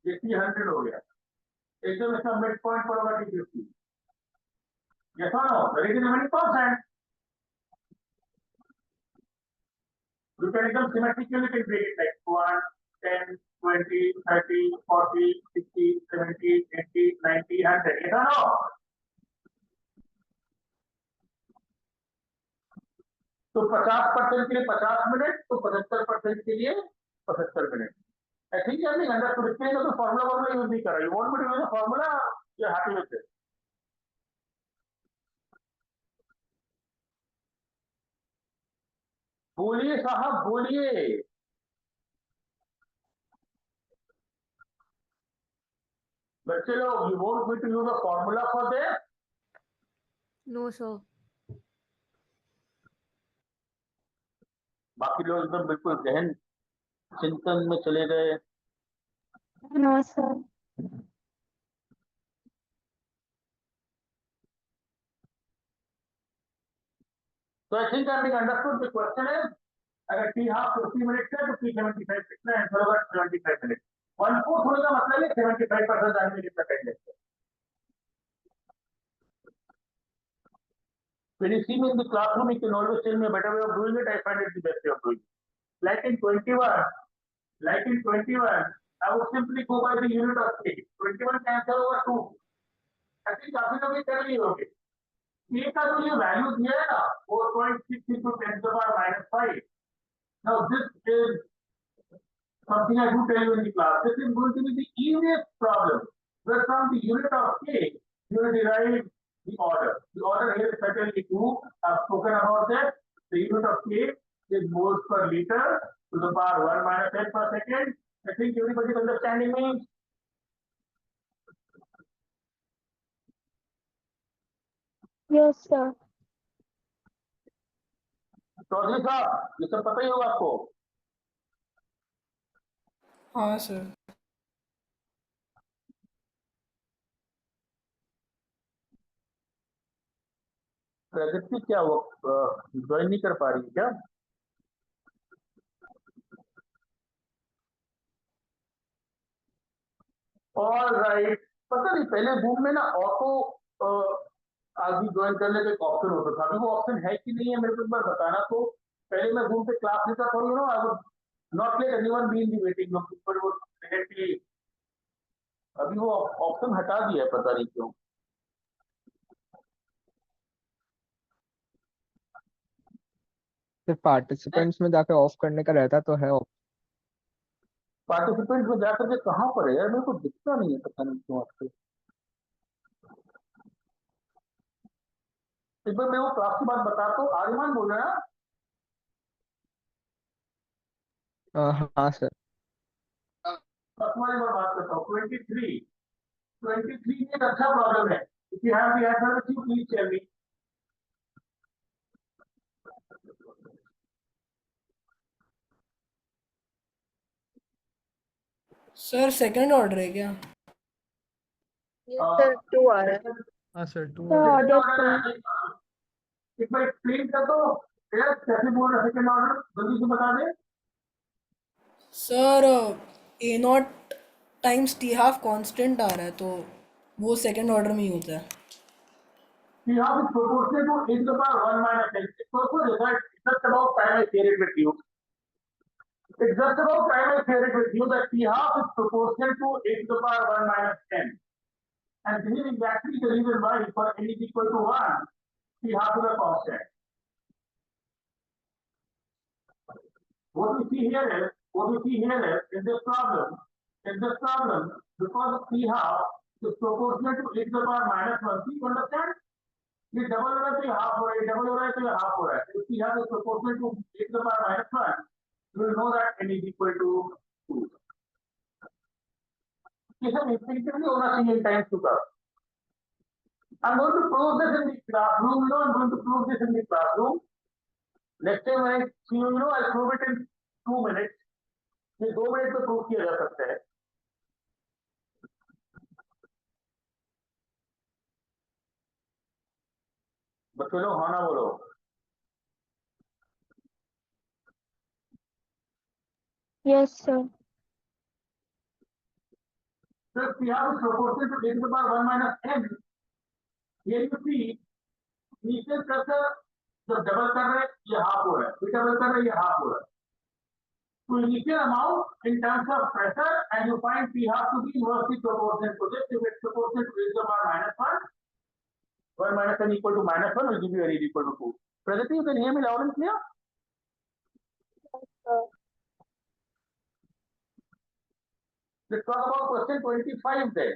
[SPEAKER 1] ये 300 हो गया, एकदम इसका मिड पॉइंट पर होगा 250। Yes or no? The rate is remaining constant। You can एकदम symmetrically you can break it like 1, 10, 20, 30, 40, 60, 70, 80, 90, 100। Yes or no? तो 50% के लिए 50 मिनट, तो 75% के लिए 75 minute. I think you have understood। इसके लिए तो फॉर्मूला यूज नहीं कर रहा। You want me to use a formula? You're happy with this? बोलिए साहब बोलिए। बच्चे लोग, you want me to use a formula for this?
[SPEAKER 2] No sir.
[SPEAKER 1] बाकी लोग एकदम बिल्कुल गहन चिंतन में चले गए।
[SPEAKER 3] No sir.
[SPEAKER 1] So I think I understood the question is, अगर टी हाफ 50 मिनट है तो टी 75 कितना आंसर होगा? 75 मिनट। 1/4 होने का मतलब है 75% जानने में कितना टाइम लगता है। When you see me in the classroom, you can always tell me a better way of doing it. I find it the best way of doing it. Like in 21, I would simply go by the unit of k. 21 का answer होगा 2। I think काफी लोग ये कर लिए होंगे। k का जो ये वैल्यू दिया है ना 4.6 into 10 to the power -5. Now this is something I do tell you in the class. This is going to be the easiest problem. Where from the unit of k, you will derive the order. The order here is certainly 2. I've spoken about that. The unit of k is moles per liter to the power 1 minus 10 per second. I think everybody is understanding me.
[SPEAKER 3] Yes sir.
[SPEAKER 1] Chaudhary साहब, ये सब पता ही होगा आपको।
[SPEAKER 4] हाँ sir.
[SPEAKER 1] प्रगति क्या वो join नहीं कर पा रही है क्या? All right. पता नहीं पहले जूम में ना ऑटो आदमी ज्वाइन करने का एक ऑप्शन होता था। अभी वो ऑप्शन है कि नहीं है मेरे को एक बार बताना। तो पहले मैं जूम पे क्लास लेता था, you know, I would not let anyone be in the waiting room, पर वो डायरेक्टली अभी वो ऑप्शन हटा दिया है, पता नहीं क्यों।
[SPEAKER 7] सिर्फ पार्टिसिपेंट्स में जाके ऑफ करने का रहता तो है
[SPEAKER 1] पार्टिसिपेंट में जाकर के कहाँ पर है यार? मेरे को दिखता नहीं है, पता नहीं क्यों आपसे। एक बार मैं वो क्लास की बात बता, तो आर्यमान बोल रहा है।
[SPEAKER 7] हाँ सर।
[SPEAKER 1] तुम्हारी मैं बात करता हूँ। 23 एक अच्छा प्रॉब्लम है। If you have the answer with you, please tell me.
[SPEAKER 4] Sir second order है क्या?
[SPEAKER 3] सर 2 आ रहा है।
[SPEAKER 5] हाँ सर 2
[SPEAKER 3] सर
[SPEAKER 5] ऑर्डर।
[SPEAKER 3] ऑर्डर 2।
[SPEAKER 1] एक बार एक्सप्लेन कर दो कैसे बोल रहे सेकंड ऑर्डर, जल्दी से बता दे।
[SPEAKER 4] Sir a naught times t half constant आ रहा है, तो वो सेकंड ऑर्डर में ही होता है।
[SPEAKER 1] T half is proportional to e to the power 1 minus n. It's also result, it's just about time I share it with you. It's just about time I share it with you that T half is proportional to e to the power 1 minus n. And this is exactly the reason why for n is equal to 1, T half is a constant. What we see here is in this problem, because T half is proportional to e to the power minus 1, you understand? ये double हो रहा है तो ये half हो रहा है, double हो रहा है तो ये हाफ हो रहा है। तो T half is proportional to e to the power minus 1. You will know that n is equal to 2. ये सब instinctively होना चाहिए in times to come. I'm going to prove this in the classroom. You know, I'm going to prove this in the classroom. Next time when I see you, you know, I'll prove it in 2 minutes. ये 2 minute में prove किया जा सकता है। बच्चों लोग हाँ ना बोलो।
[SPEAKER 3] Yes sir.
[SPEAKER 1] So if we have a proportion to e to the power 1 minus n, here you see नीचे प्रेशर जब डबल कर रहे हैं ये हाफ हो रहा है, फिर डबल कर रहे हैं ये हाफ हो रहा है। तो initial amount in terms of pressure, and you find P half to be inversely proportional to this. If it's proportional to e to the power minus 1, 1 minus n equal to minus 1 will give you n is equal to 2. Pragati, you can hear me loud and clear? Let's talk about question 25 then.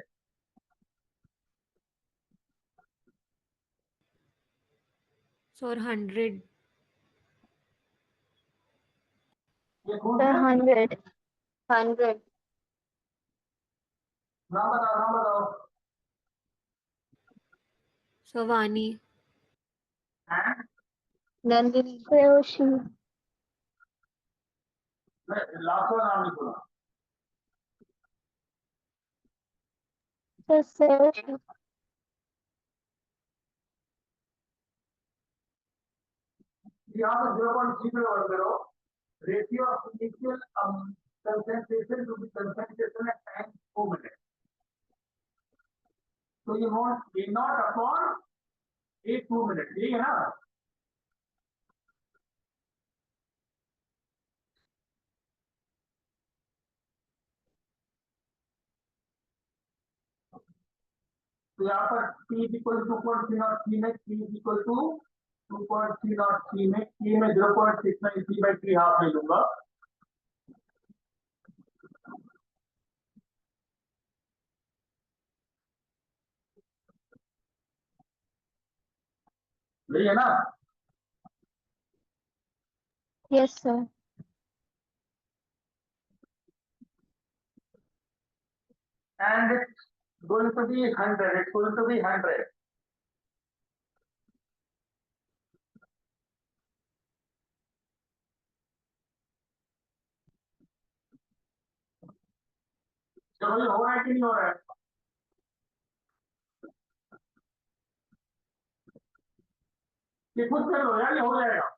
[SPEAKER 2] Sir 100।
[SPEAKER 1] ये कौन
[SPEAKER 3] Sir,
[SPEAKER 1] सा
[SPEAKER 3] 100. 100.
[SPEAKER 1] नाम बताओ
[SPEAKER 2] सवानी,
[SPEAKER 1] and
[SPEAKER 3] Nandini. Preoshi.
[SPEAKER 1] Last वाला नाम नहीं सुना
[SPEAKER 3] Sir, Preoshi.
[SPEAKER 1] यहाँ पे 0.3 पे वर्क करो ratio of initial concentration to the concentration at time 4 minute तो ये naught A naught upon A 2 minute ठीक है ना तो यहाँ पर P is equal to 2.303 में P is equal to 2.303 में K में 0.693 by 3 हाफ ले लूंगा यही है ना
[SPEAKER 3] Yes, sir.
[SPEAKER 1] and it's going to be 100 it's going to be 100 चलो ये हो रहा है कि नहीं हो रहा है ये खुद कर लो यार ये हो जाएगा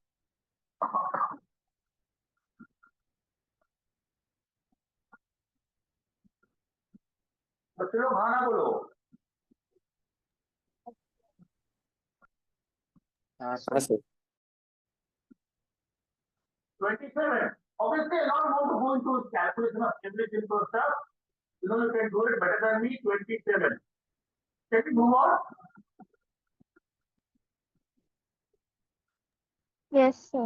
[SPEAKER 1] बच्चे लोग खाना बोलो
[SPEAKER 7] हाँ sir
[SPEAKER 1] 27 obviously I don't want to go into calculation of every simple stuff you know you can do it better than me 27 can we move on
[SPEAKER 3] Yes, sir.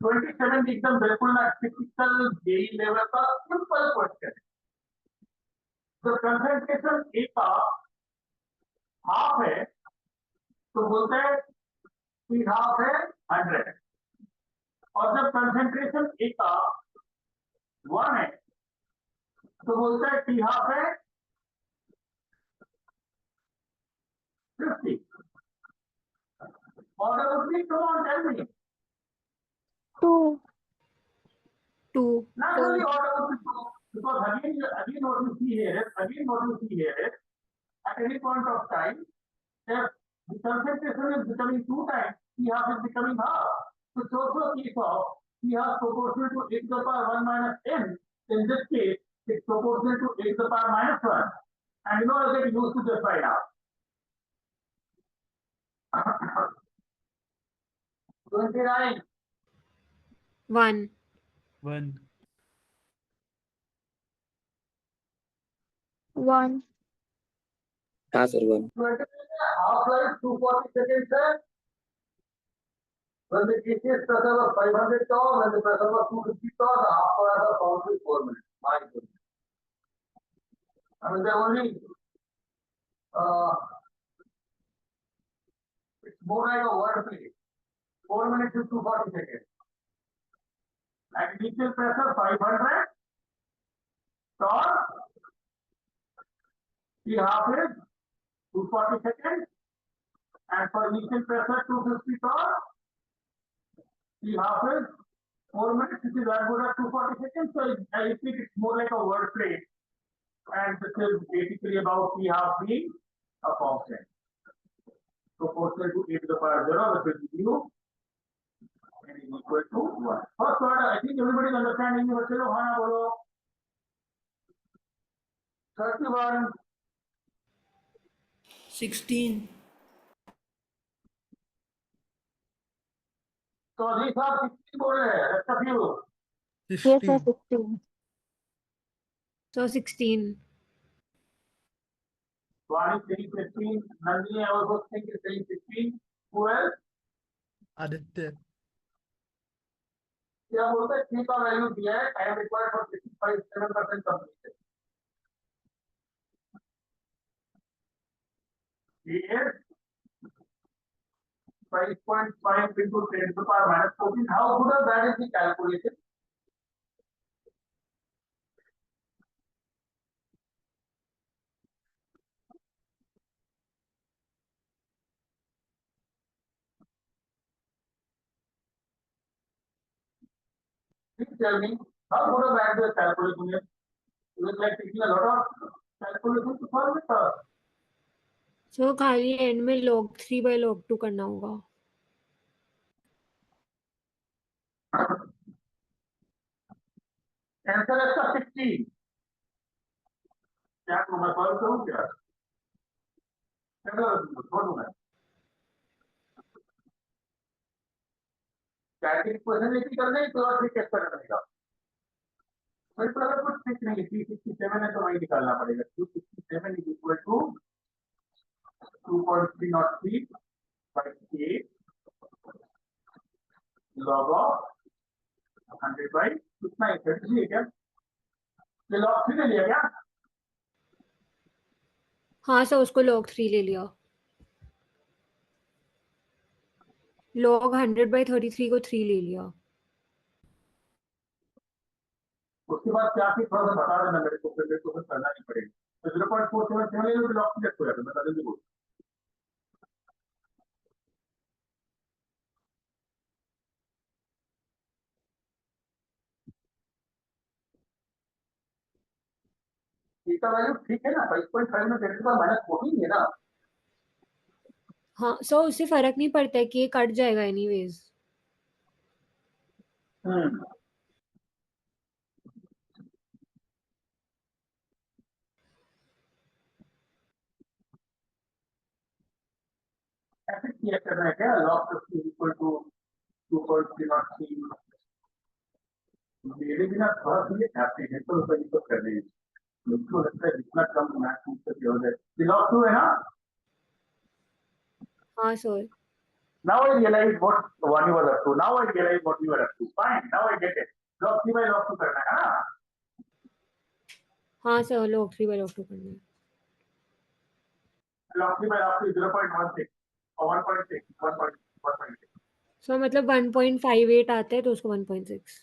[SPEAKER 1] 27 एकदम बिल्कुल ना टिपिकल जेई लेवल का simple question जब concentration ए का half है तो बोलते हैं कि हाफ है 100 और जब कंसंट्रेशन ए का 1 है तो बोलते हैं कि हाफ है 50 order would be come on tell me
[SPEAKER 3] 2.
[SPEAKER 2] 2,
[SPEAKER 1] not only order would be 2 because again what you see here is at any point of time if the concentration is becoming 2 times P half is becoming half so it's also a case of P half proportional to a to the power 1 minus n in this case it's proportional to a to the power minus 1 and you know I'll get used to this by now 29
[SPEAKER 2] 1,
[SPEAKER 5] 1,
[SPEAKER 3] 1.
[SPEAKER 7] हाँ sir 1
[SPEAKER 1] half life 240 seconds है when the GCS pressure was 500 torr when the pressure was 250 torr the half hour was only 4 minutes my goodness I mean they're only it's more like a word play 4 minutes is 240 seconds at initial pressure 500 torr the half is 240 seconds and for initial pressure 250 torr the half is 4 minutes which is as good as 240 seconds so I repeat it's more like a word play and this is basically about P half being a constant proportional to a to the power 0 which is mu and is equal to 1 first word I think everybody is understanding me बच्चे लोग हाँ ना बोलो 31
[SPEAKER 4] 16
[SPEAKER 1] तो अभी साहब 60 बोल रहे हैं रखा फिर
[SPEAKER 3] Yes, sir. 16.
[SPEAKER 2] so 16,
[SPEAKER 1] Swani saying 15 Nandini I also think is saying 16 who else
[SPEAKER 5] Aditya,
[SPEAKER 1] क्या बोलते हैं C का वैल्यू दिया है time required for 65% completion He is 5.5 into 10 to the power minus 14 how good or bad is the calculation Please tell me, how good or bad the calculation is? Is it like taking a lot of calculation to solve it or?
[SPEAKER 2] सो खाली and में log 3 by log 2 करना होगा.
[SPEAKER 1] Answer है इसका 16. क्या करूं मैं, solve करूं क्या? छोड़ू मैं? स्टैटिक क्वेश्चन एक ही करना है, तो और ट्रिक कैसे करने का? मेरे को अगर कुछ ट्रिक नहीं है, 367 है तो वही निकालना पड़ेगा. 267 is equal to 2.303 by 8 log of 100 by कितना है, 33 है क्या? ये log 3 ले लिया क्या?
[SPEAKER 2] हाँ सर, उसको log 3 ले लिया. log 100 by 33 को 3 ले लिया.
[SPEAKER 1] उसके बाद क्या फिर थोड़ा सा बता देना मेरे को, फिर मेरे को फिर करना नहीं पड़ेगा. तो 0.47 ले लो, log 3 रखो यार, मैं बता दूंगा. इसका वैल्यू ठीक है ना, 5.5 में 10 का -14 है ना.
[SPEAKER 2] हाँ सर, उससे फर्क नहीं पड़ता है कि ये कट जाएगा एनीवेज.
[SPEAKER 1] ऐसे किया करना है क्या, log 50 इक्वल टू 2.303. मेरे बिना थोड़ा सा ये एप्लीकेशन तो ये तो करने हैं. मुझको लगता है जितना कम मैथ पूछ सके हो जाए. log 2 है ना.
[SPEAKER 2] हाँ sir.
[SPEAKER 1] Now I realize what one you were up to. Now I realize what you were up to. Fine. Now I get it. log 3 by log 2 करना है ना.
[SPEAKER 2] हाँ सर, log 3 by log 2 करना है.
[SPEAKER 1] log 3 by log 2 0.16 और 1.6 1.6.
[SPEAKER 2] सो मतलब 1.58 आता है तो उसको 1.6.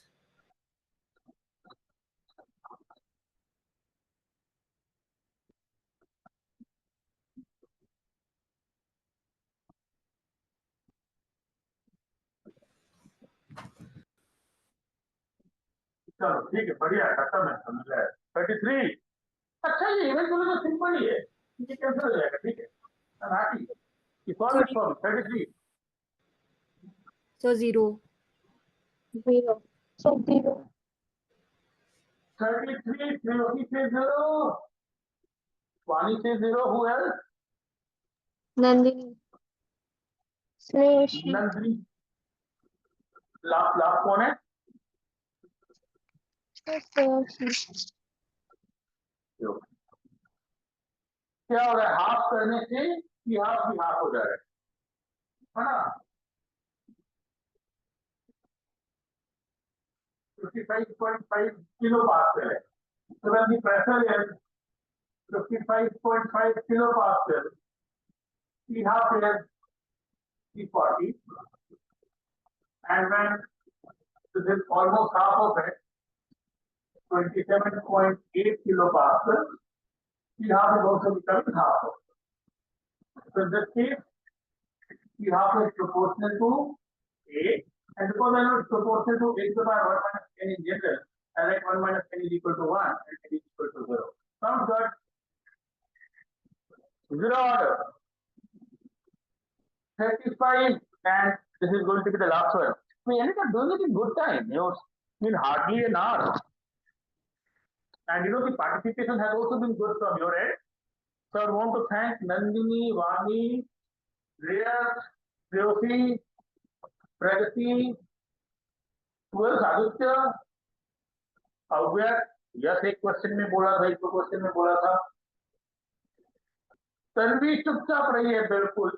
[SPEAKER 1] चलो ठीक है, बढ़िया है, खत्म है, समझ गया. 33. अच्छा, ये इवेंट तो सिंपल ही है, ये कैंसिल हो जाएगा. ठीक है, I'm happy. You solve it for me. 33.
[SPEAKER 2] So 0.
[SPEAKER 3] 0. So 0.
[SPEAKER 1] 33. Shreyoshi says 0. Swani says 0. Who else?
[SPEAKER 3] Nandini. Shreyoshi.
[SPEAKER 1] Nandini. Last कौन है?
[SPEAKER 3] Shreyoshi.
[SPEAKER 1] क्या हो रहा है, हाफ करने से कि हाफ भी हाफ हो जा रहा है ना. 55.5 किलो पास्कल है. So when the pressure is 55.5 kilo pascal, P half is P40, and when this is almost half of it, 27.8 kilopascal, P half is also becoming half of it. So in this case, P half is proportional to 8, and because I know it's proportional to 8 to the power 1 minus n in general, I write 1 minus n is equal to 1 and n is equal to 0. Sounds good. 0 order. 35, and this is going to be the last one. We ended up doing it in good time. In hardly an hour. And the participation has also been good from your end. So I want to thank Nandini, Vani, Reyes, Shreyoshi, Pragati, who else? Aditya, Avyat. Yes, एक question में बोला था, एक तो question में बोला था. तन्वी चुपचाप रही है बिल्कुल.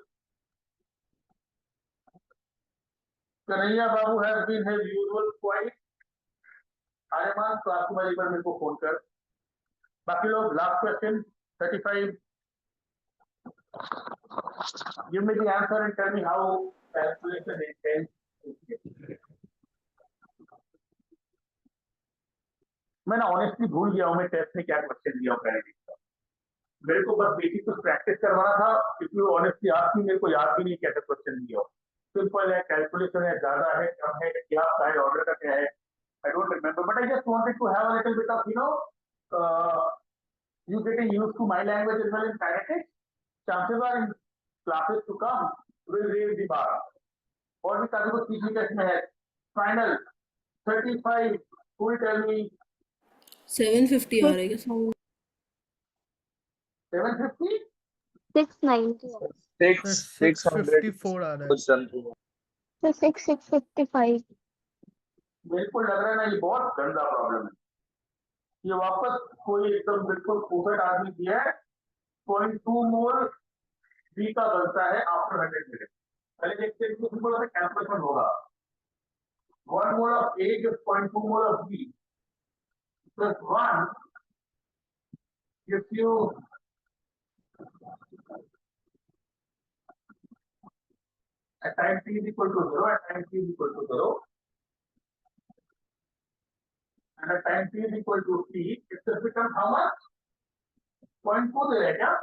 [SPEAKER 1] कन्हैया बाबू has been his usual quiet. Aryaman, तो आपको एक बार मेरे को फोन कर. बाकी लोग last question 35. Give me the answer and tell me how calculation is done. मैं ना ऑनेस्टली भूल गया हूँ मैं टेस्ट में क्या क्वेश्चन दिया हूँ कैरेटिक का. मेरे को बस बेसिक कुछ प्रैक्टिस करवाना था, क्योंकि ऑनेस्टली आपकी मेरे को याद भी नहीं कैसे क्वेश्चन दिया हो. सिंपल है, कैलकुलेशन है, ज्यादा है, कम है, क्या है, ऑर्डर का क्या है, I don't I just wanted to have a little bit of, you getting used to my language as well in kinetics. Chances are in classes to come, we'll raise the bar. और भी काफी कुछ सीखने का इसमें है. Final 35. Who will tell me
[SPEAKER 4] 750 आ रहा है क्या?
[SPEAKER 1] 750?
[SPEAKER 3] 690.
[SPEAKER 5] सर 654 आ रहा है.
[SPEAKER 3] So 655.
[SPEAKER 1] बिल्कुल लग रहा है ना, ये बहुत गंदा प्रॉब्लम है. ये वापस कोई एकदम बिल्कुल फूफट आदमी दिया है. 0.2 मोल बी का बनता है आफ्टर 100 मिनट. पहले देखते हैं कि सिंपल सा कैलकुलेशन होगा. 1 mole of A gives 0.2 mole of B plus 1 gives you at time t is equal to 0, at time t is equal to 0, and at time t is equal to t, it will become how much? 0.2 दे रहा है क्या?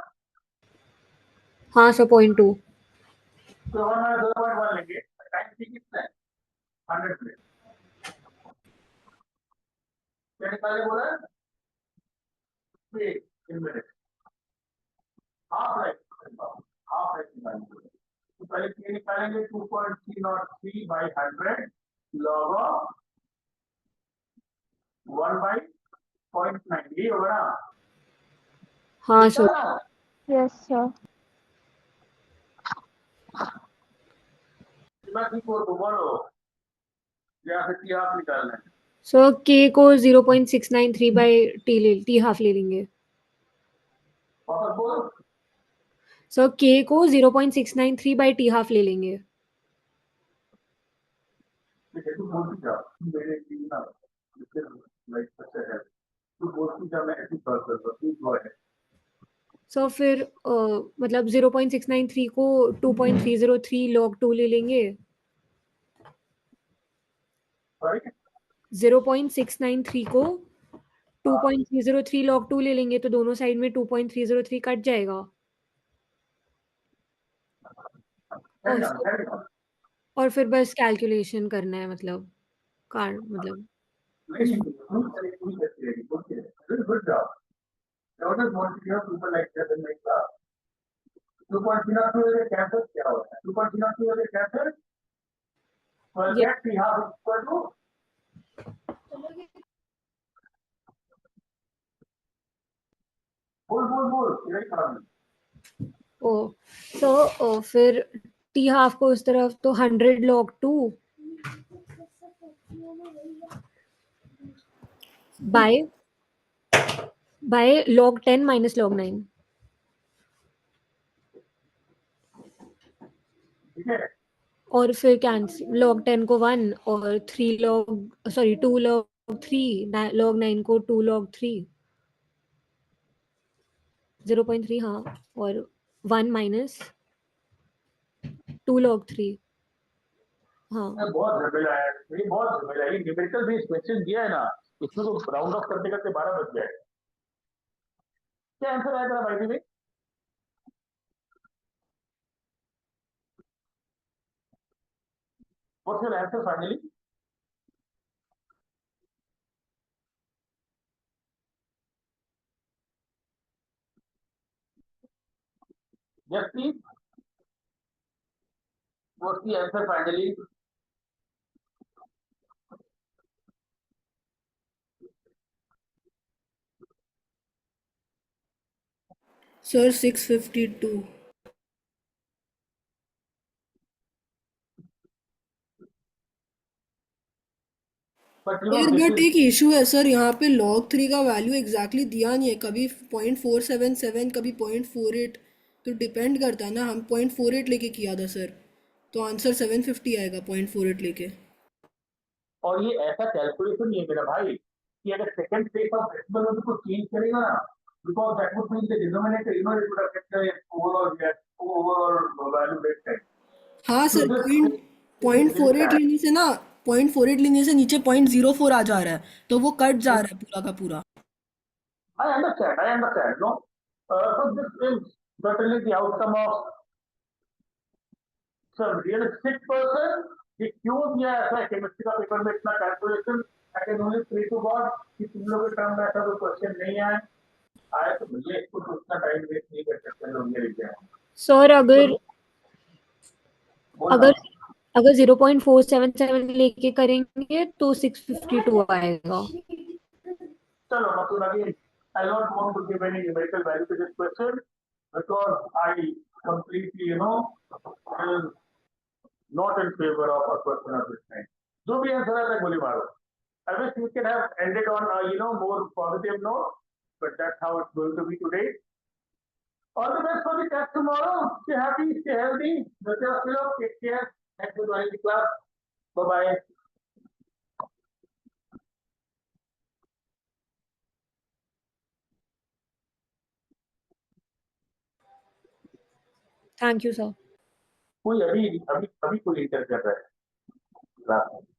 [SPEAKER 2] हाँ sir 0.2.
[SPEAKER 1] तो 1 minus 0.1 लेंगे. Time t कितना है? 100 minute. क्या निकाले बोला? 3 in minute. हाफ लाइफ निकालेंगे. तो पहले t निकालेंगे 2.303 by 100 log of 1 by 0.9. ये होगा ना?
[SPEAKER 2] हाँ सर.
[SPEAKER 3] Yes, sir.
[SPEAKER 1] बोलो या फिर t हाफ निकालना है.
[SPEAKER 2] सो k को 0.693 बाय t हाफ ले लेंगे.
[SPEAKER 1] वापस बोलो.
[SPEAKER 2] सो k को 0.693 बाय t हाफ ले लेंगे.
[SPEAKER 1] तू बोलती जा मेरे लिए ना लाइक अच्छा है. तू बोलती जा मैं ऐसी बात करता हूँ. तू जो है
[SPEAKER 2] सो फिर मतलब 0.693 को 2.303 log 2 ले लेंगे.
[SPEAKER 1] राइट.
[SPEAKER 2] 0.693 को 2.303 log 2 ले लेंगे तो दोनों साइड में 2.303 कट जाएगा. और फिर बस कैलकुलेशन करना है मतलब मतलब
[SPEAKER 1] good job. I always want to hear people like that in my class. 2.03 is a cancel क्या होता है? 2.03 is a cancel. Well,
[SPEAKER 2] Yeah.
[SPEAKER 1] that we have equal to बोल यही काम है.
[SPEAKER 2] ओ सो फिर t हाफ को उस तरफ तो 100 log 2 bye log 10 minus log 9.
[SPEAKER 1] ठीक है.
[SPEAKER 2] और फिर कैंसिल log 10 को 1 और 2 log 3 log 9 को 2 log 3 0.3 हाँ और 1 minus 2 log 3 हाँ.
[SPEAKER 1] बहुत झमेला है. ये बहुत झमेला है. ये न्यूमेरिकल बेस्ड क्वेश्चन दिया है ना, इसमें तो राउंड ऑफ करते करते 12 बज गए. क्या आंसर आया तेरा भाई? What's your answer finally? Yes, please. What's the answer finally?
[SPEAKER 4] Sir 652.
[SPEAKER 1] But you
[SPEAKER 4] sir
[SPEAKER 1] know,
[SPEAKER 4] but
[SPEAKER 1] this
[SPEAKER 4] एक इशू है सर, यहाँ पे log 3 का वैल्यू एग्जैक्टली दिया नहीं है. कभी 0.477 कभी 0.48. तो डिपेंड करता है ना. हम 0.48 लेके किया था सर, तो आंसर 750 आएगा 0.48 लेके.
[SPEAKER 1] और ये ऐसा कैलकुलेशन नहीं है मेरा भाई कि अगर सेकंड प्लेस ऑफ डेसिमल में कुछ चेंज करेगा ना, because that would mean the denominator it would affect the overall value that time.
[SPEAKER 4] हाँ सर, 0.48 लेने से ना 0.48 लेने से नीचे 0.04 आ जा रहा है, तो वो कट जा रहा है पूरा का पूरा.
[SPEAKER 1] I understand. No, so this is certainly the outcome of some realistic person. कि क्यों दिया ऐसा केमिस्ट्री का पेपर में इतना calculation I can only pray to God कि तुम लोग के टर्म में ऐसा कोई क्वेश्चन नहीं आए तो मुझे इसको उतना टाइम वेस्ट नहीं कर सकते लोग ये एग्जाम
[SPEAKER 2] सर अगर
[SPEAKER 1] बोल
[SPEAKER 2] अगर अगर 0.477 लेके करेंगे तो 652 आएगा.
[SPEAKER 1] चलो मतलब again I don't want to give any numerical value to this question because I completely is not in favor of a question of this kind. जो भी आंसर आता है गोली मारो. I wish we can have ended on a more positive note, but that's how it's going to be today. All the best for the test tomorrow. Stay happy, stay healthy. Take care. Thanks for joining the class. Bye bye.
[SPEAKER 2] Thank you, sir.
[SPEAKER 1] कोई अभी कोई inter कर रहा है class में